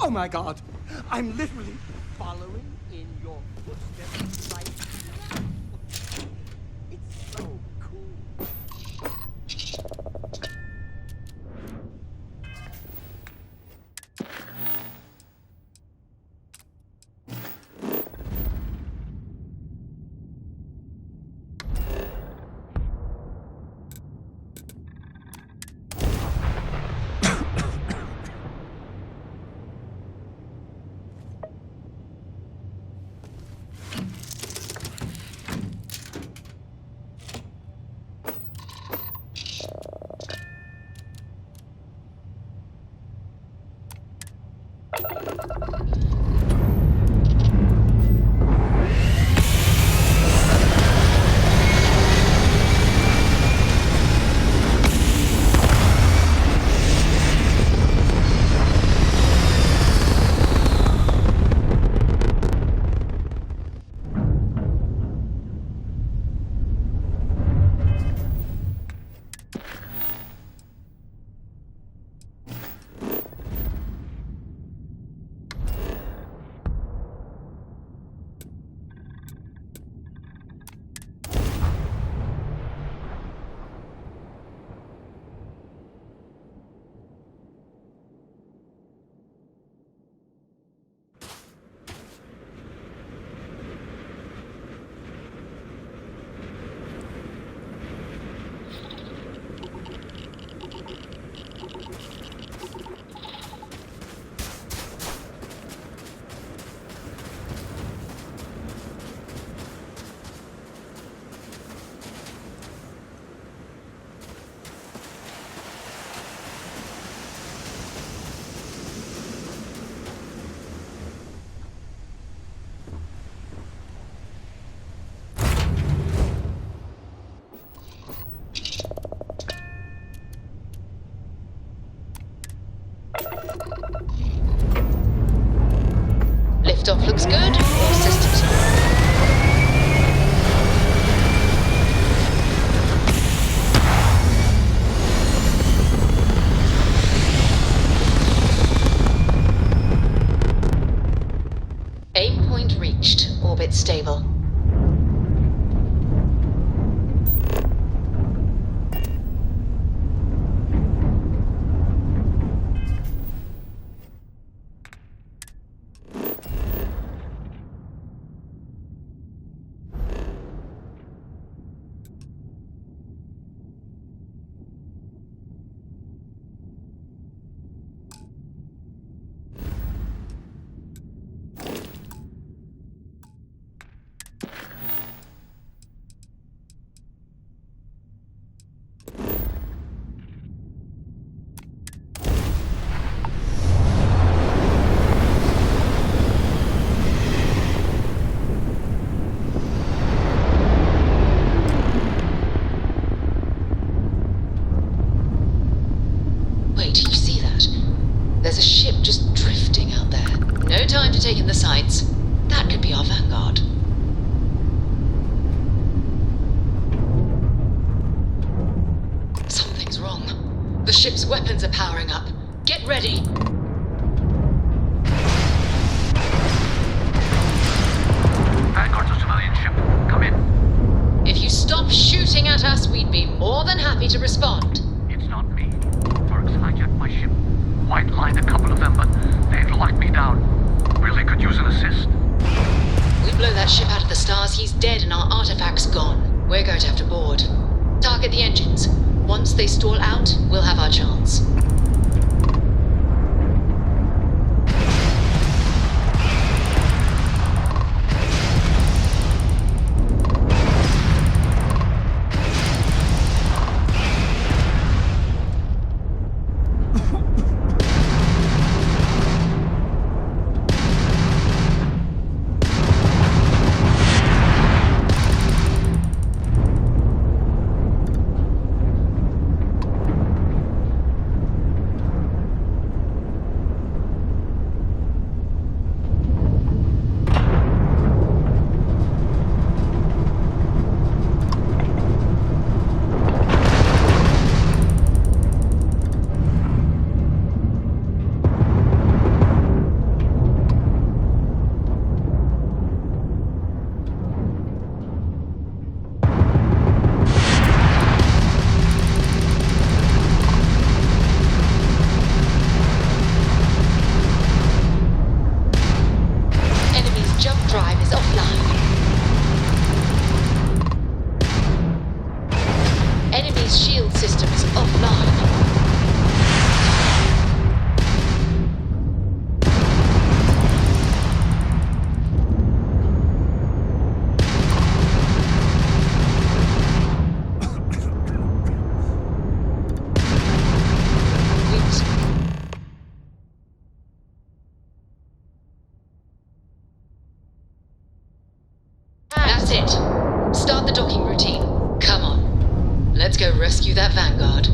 Oh my God! I'm literally following in your footsteps like... It's so cool. Liftoff looks good. All systems go. Aim point reached. Orbit stable. Wait, you see that? There's a ship just drifting out there. No time to take in the sights. That could be our vanguard. Something's wrong. The ship's weapons are powering up. Get ready. Vanguard's a civilian ship. Come in. If you stop shooting at us, we'd be more than happy to respond. It's not me. Fergus hijacked my ship. White-lined a couple of them, but they've locked me down. Really could use an assist. We blow that ship out of the stars, he's dead and our artifact's gone. We're going to have to board. Target the engines. Once they stall out, we'll have our chance. it. Start the docking routine. Come on. Let's go rescue that Vanguard.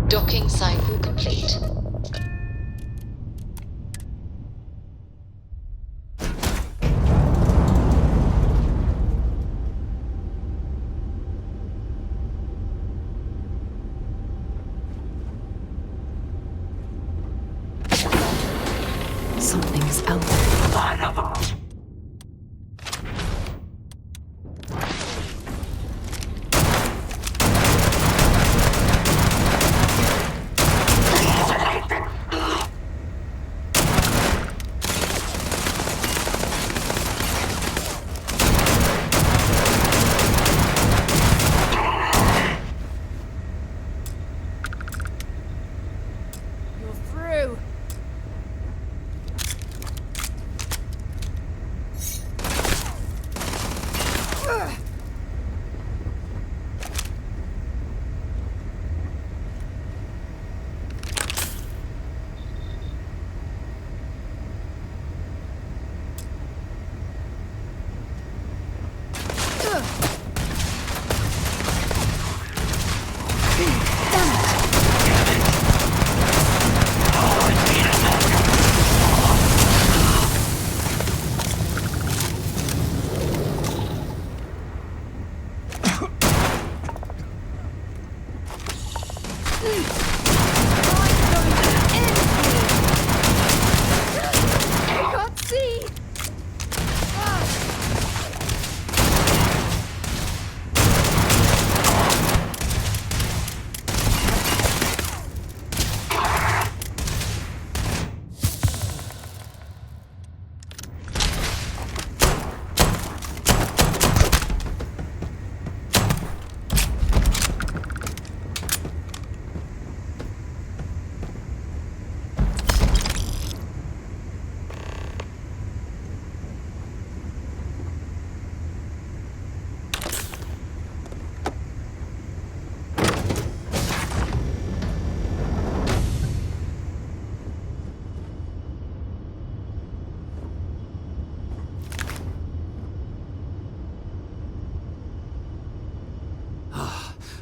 Docking cycle complete. Something's out there. You're through.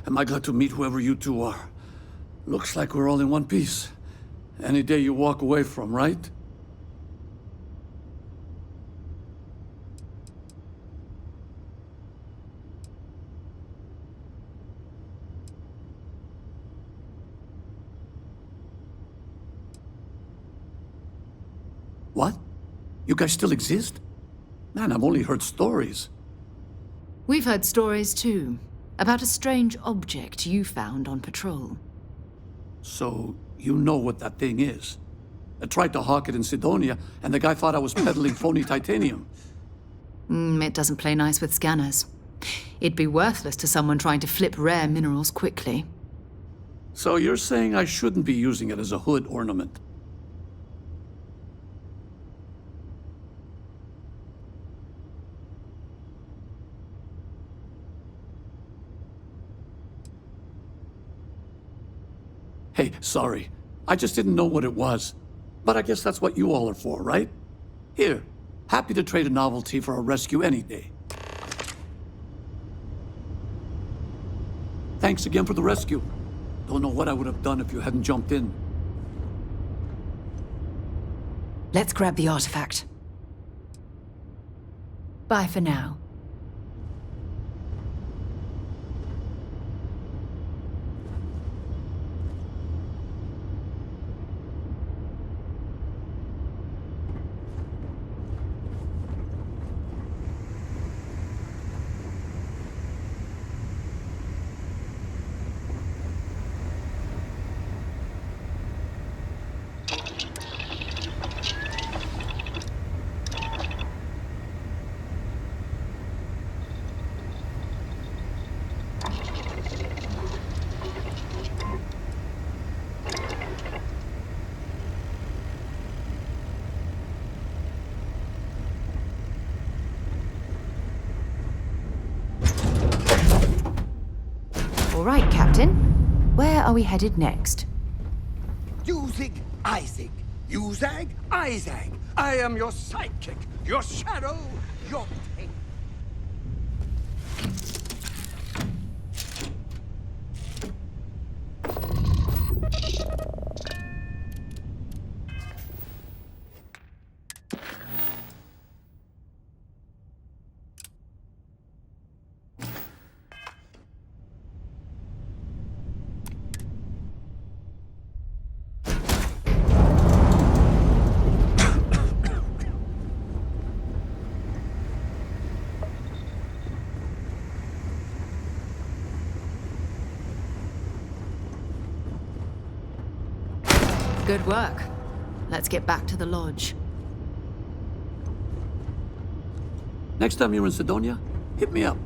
Am I glad to meet whoever you two are. Looks like we're all in one piece. Any day you walk away from, right? What? You guys still exist? Man, I've only heard stories. We've heard stories too, about a strange object you found on patrol. So, you know what that thing is? I tried to hawk it in Sidonia, and the guy thought I was peddling phony titanium. It doesn't play nice with scanners. It'd be worthless to someone trying to flip rare minerals quickly. So you're saying I shouldn't be using it as a hood ornament? Hey, sorry. I just didn't know what it was. But I guess that's what you all are for, right? Here, happy to trade a novelty for a rescue any day. Thanks again for the rescue. Don't know what I would have done if you hadn't jumped in. Let's grab the artifact. Bye for now. All right, Captain. Where are we headed next? Usig Isaac. Usag Isaac. I am your sidekick, your shadow, your pain. Good work. Let's get back to the lodge. Next time you're in Sidonia, hit me up.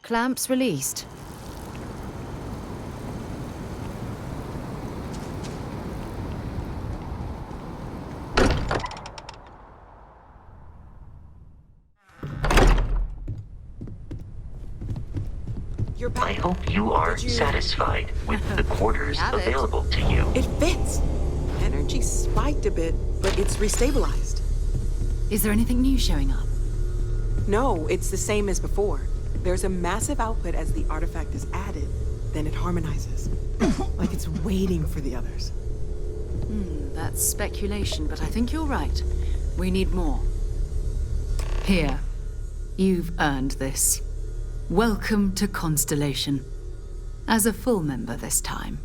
Clamps released. I hope you are satisfied with the quarters available to you. It fits. Energy spiked a bit, but it's restabilized. Is there anything new showing up? No, it's the same as before. There's a massive output as the artifact is added, then it harmonizes. Like it's waiting for the others. That's speculation, but I think you're right. We need more. Here. You've earned this. Welcome to Constellation. As a full member this time.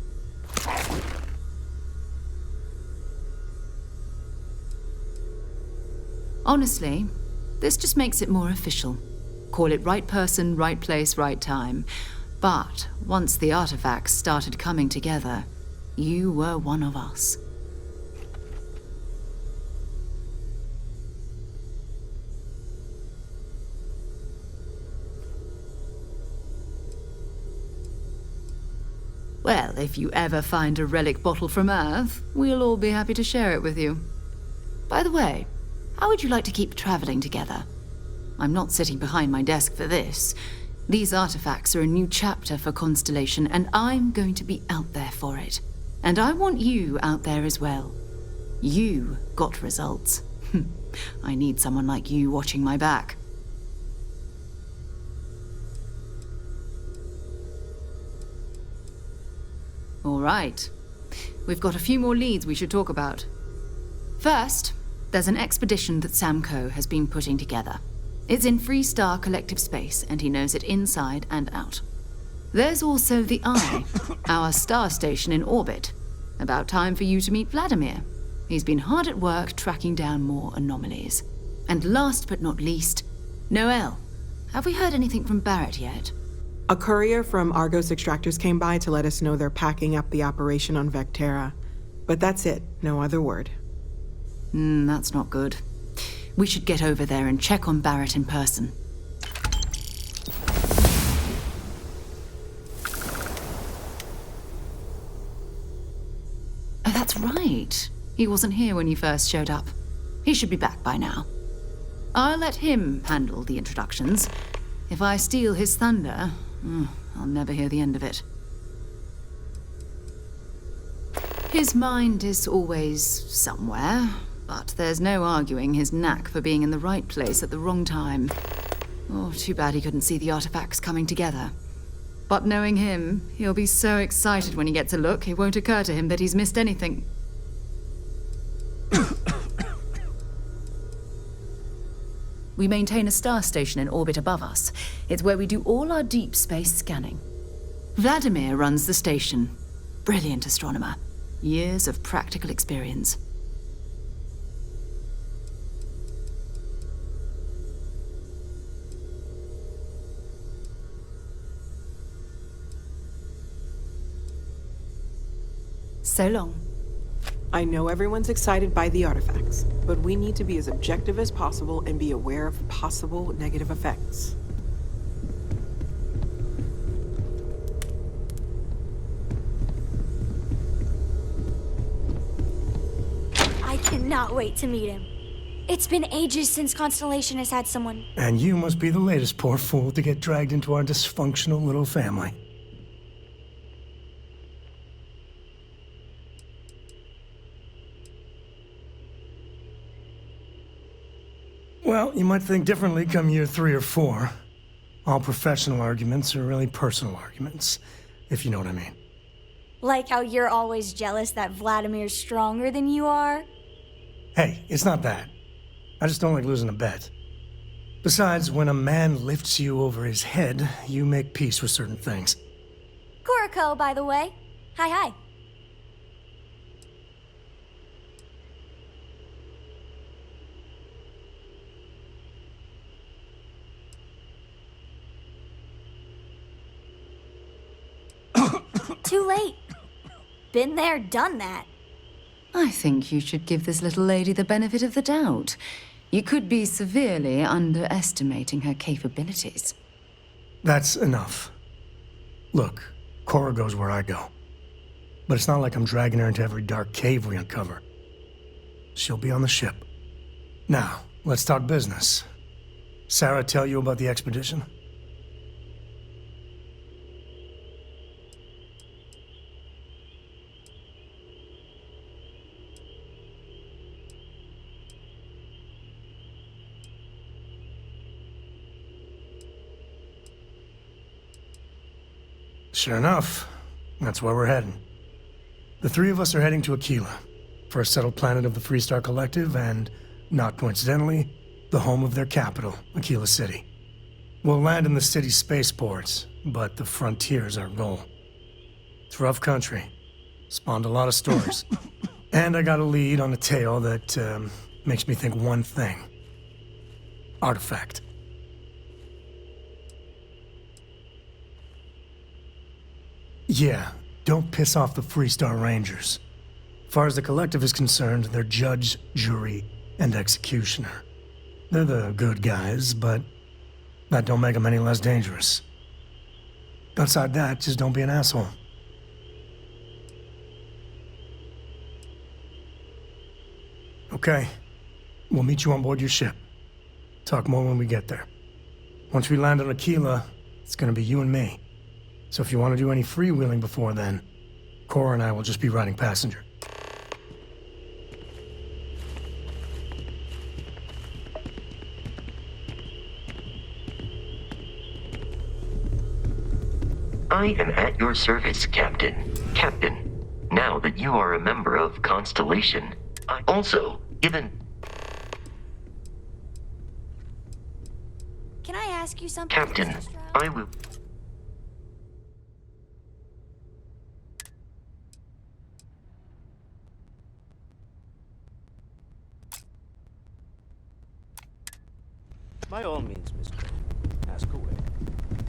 Honestly, this just makes it more official. Call it right person, right place, right time. But once the artifacts started coming together, you were one of us. Well, if you ever find a relic bottle from Earth, we'll all be happy to share it with you. By the way, how would you like to keep traveling together? I'm not sitting behind my desk for this. These artifacts are a new chapter for Constellation, and I'm going to be out there for it. And I want you out there as well. You got results. I need someone like you watching my back. All right. We've got a few more leads we should talk about. First, there's an expedition that Samco has been putting together. It's in Freestar Collective Space, and he knows it inside and out. There's also the Eye, our star station in orbit. About time for you to meet Vladimir. He's been hard at work tracking down more anomalies. And last but not least, Noel. Have we heard anything from Barrett yet? A courier from Argos Extractors came by to let us know they're packing up the operation on Vectera. But that's it, no other word. That's not good. We should get over there and check on Barrett in person. Oh, that's right. He wasn't here when you first showed up. He should be back by now. I'll let him handle the introductions. If I steal his thunder, I'll never hear the end of it. His mind is always somewhere, but there's no arguing his knack for being in the right place at the wrong time. Oh, too bad he couldn't see the artifacts coming together. But knowing him, he'll be so excited when he gets a look, it won't occur to him that he's missed anything. We maintain a star station in orbit above us. It's where we do all our deep space scanning. Vladimir runs the station. Brilliant astronomer. Years of practical experience. So long. I know everyone's excited by the artifacts, but we need to be as objective as possible and be aware of possible negative effects. I cannot wait to meet him. It's been ages since Constellation has had someone. And you must be the latest poor fool to get dragged into our dysfunctional little family. Well, you might think differently come year 3 or 4. All professional arguments are really personal arguments, if you know what I mean. Like how you're always jealous that Vladimir's stronger than you are? Hey, it's not that. I just don't like losing a bet. Besides, when a man lifts you over his head, you make peace with certain things. Koriko, by the way. Hi. Too late. Been there, done that. I think you should give this little lady the benefit of the doubt. You could be severely underestimating her capabilities. That's enough. Look, Cora goes where I go. But it's not like I'm dragging her into every dark cave we uncover. She'll be on the ship. Now, let's talk business. Sarah tell you about the expedition? Sure enough, that's where we're heading. The 3 of us are heading to Aquila, first settled planet of the Freestar Collective and, not coincidentally, the home of their capital, Aquila City. We'll land in the city's spaceports, but the frontier's our goal. It's rough country. Spawned a lot of stories. And I got a lead on a tale that makes me think one thing. Artifact. Yeah, don't piss off the Freestar Rangers. As far as the Collective is concerned, they're judge, jury, and executioner. They're the good guys, but that don't make them any less dangerous. Outside that, just don't be an asshole. Okay, we'll meet you on board your ship. Talk more when we get there. Once we land on Aquila, it's gonna be you and me. So if you want to do any freewheeling before then, Cora and I will just be riding passenger. I am at your service, Captain. Captain, now that you are a member of Constellation, I also given... Can I ask you something? Captain, I will... By all means, Miss Cole. Ask away.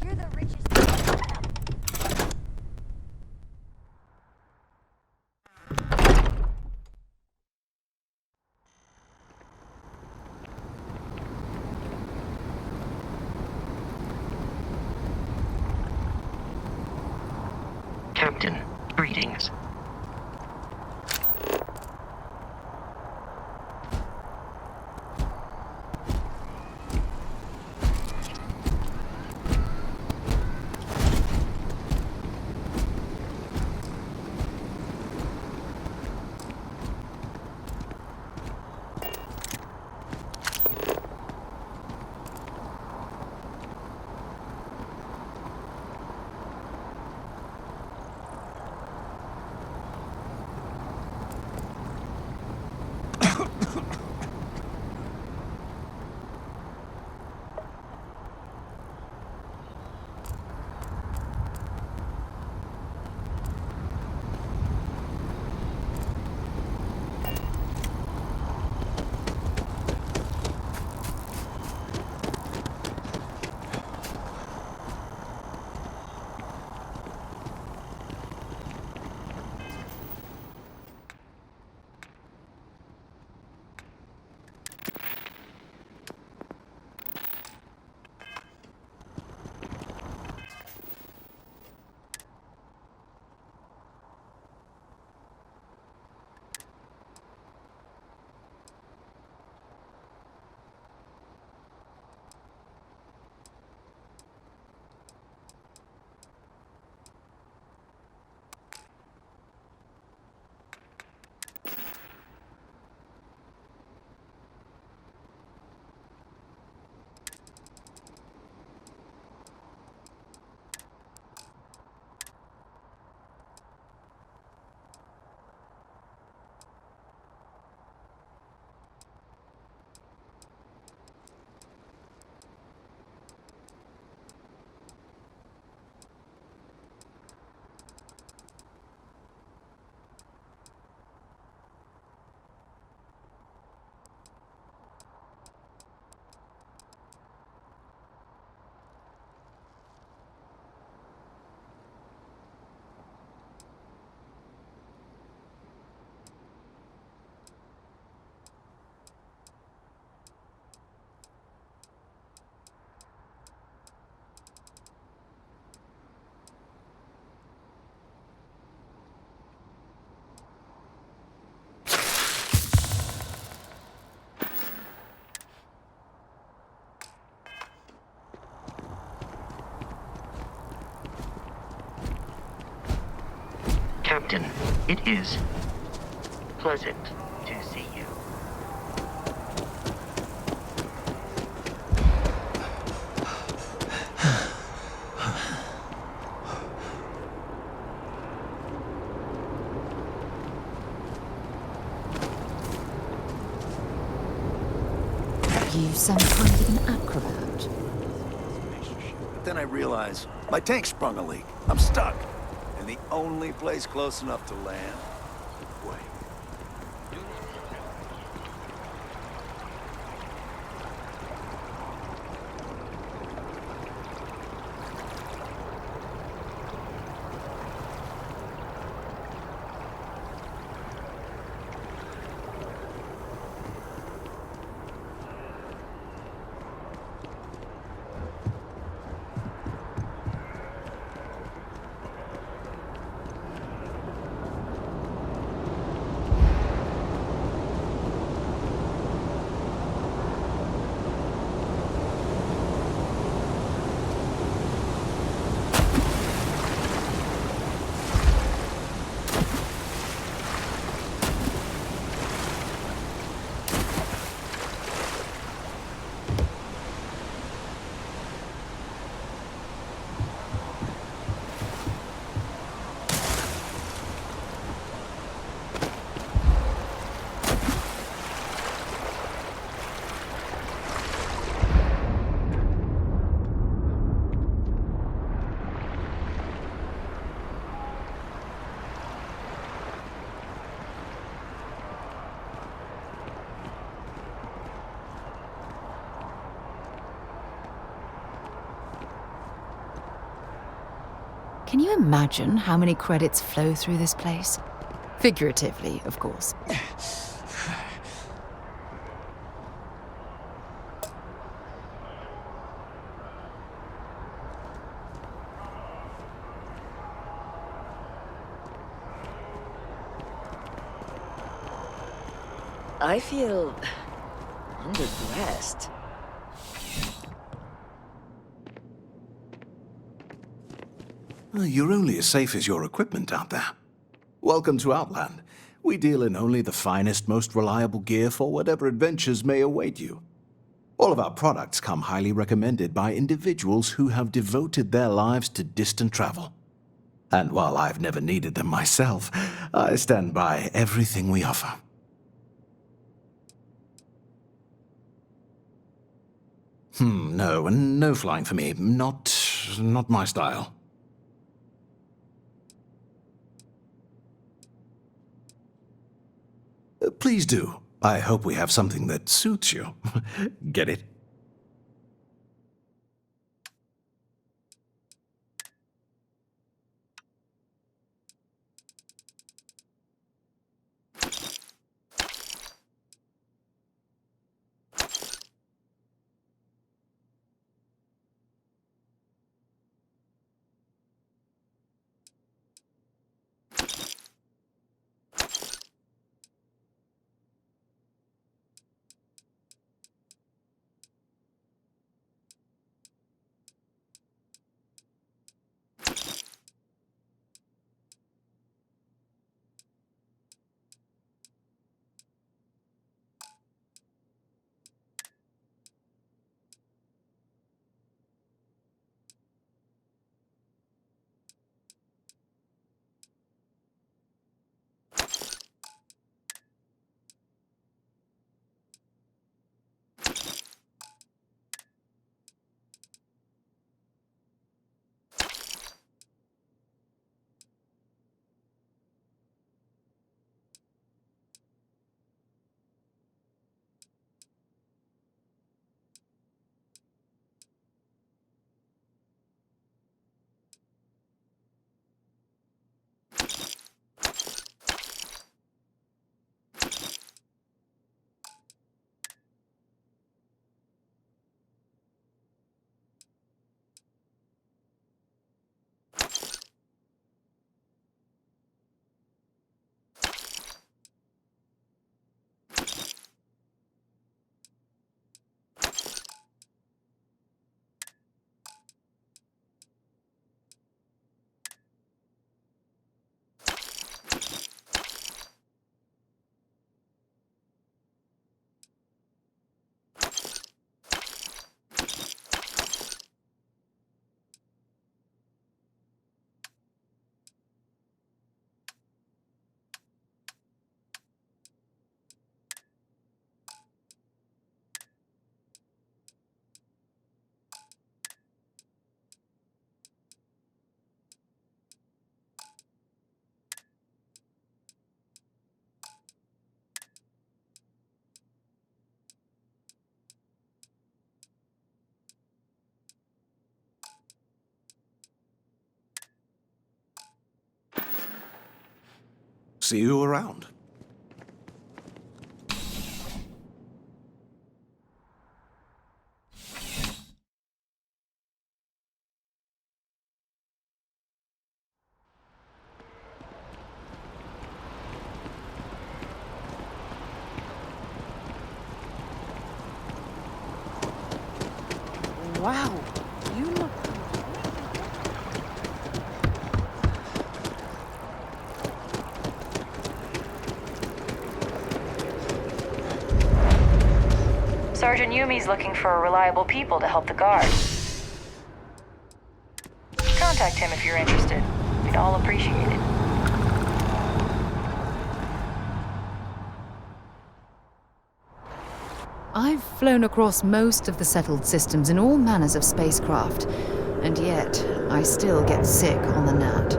You're the richest. Captain, greetings. Captain. It is pleasant to see you. You some kind of an acrobat? But then I realize my tank sprung a leak. I'm stuck. And the only place close enough to land. Wait. Can you imagine how many credits flow through this place? Figuratively, of course. I feel underdressed. You're only as safe as your equipment out there. Welcome to Outland. We deal in only the finest, most reliable gear for whatever adventures may await you. All of our products come highly recommended by individuals who have devoted their lives to distant travel. And while I've never needed them myself, I stand by everything we offer. No flying for me. Not my style. Please do. I hope we have something that suits you. Get it? See you around. Wow, you look... Sergeant Yumi's looking for reliable people to help the guard. Contact him if you're interested. We'd all appreciate it. I've flown across most of the settled systems in all manners of spacecraft, and yet I still get sick on the gnat.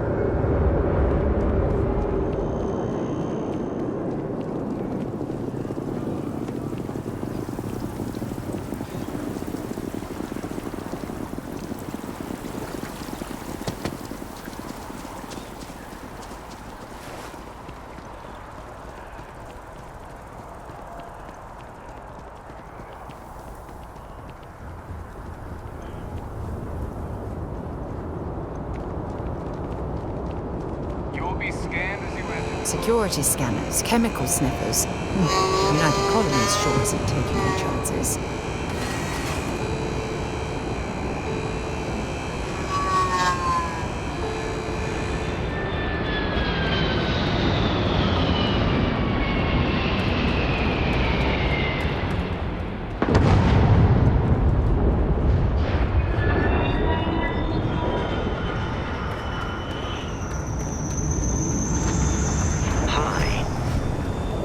Security scanners, chemical sniffers. United Colonies sure isn't taking any chances.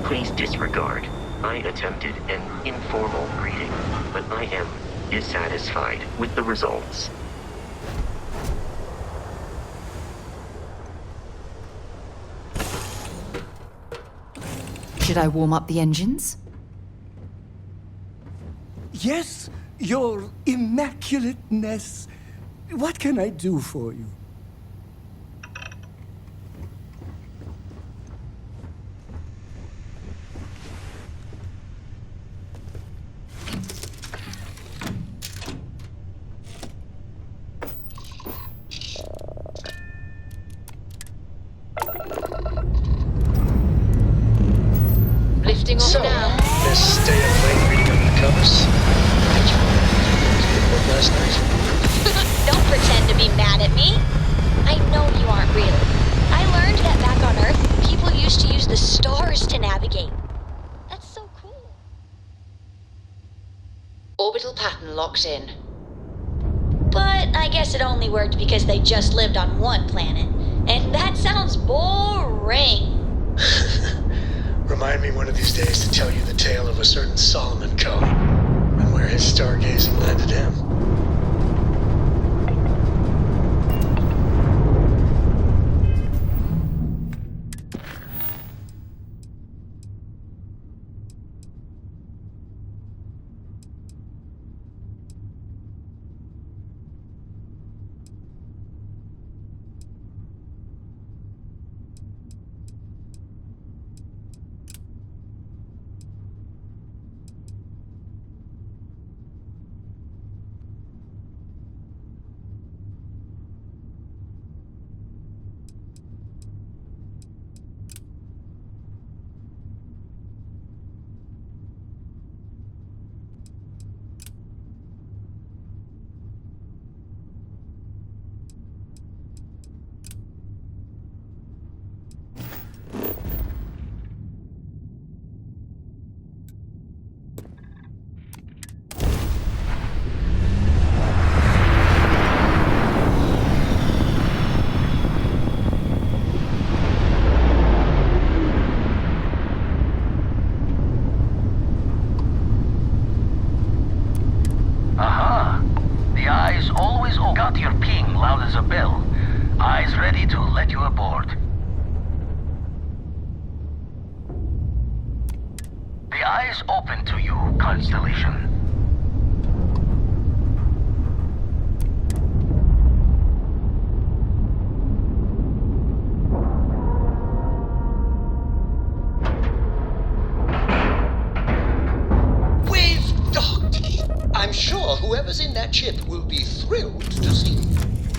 Please disregard. I attempted an informal greeting, but I am dissatisfied with the results. Should I warm up the engines? Yes, your immaculateness. What can I do for you? Lifting off now. Miss stay up late reading under the covers. Last night. Don't pretend to be mad at me. I know you aren't really. I learned that back on Earth, people used to use the stars to navigate. That's so cool. Orbital pattern locked in. But I guess it only worked because they just lived on one planet. And that sounds boring. Remind me one of these days to tell you the tale of a certain Solomon Coe and where his stargazing landed him. Got your ping loud as a bell. Eyes ready to let you aboard. The eyes open to you, Constellation. Whoever's in that ship will be thrilled to see you.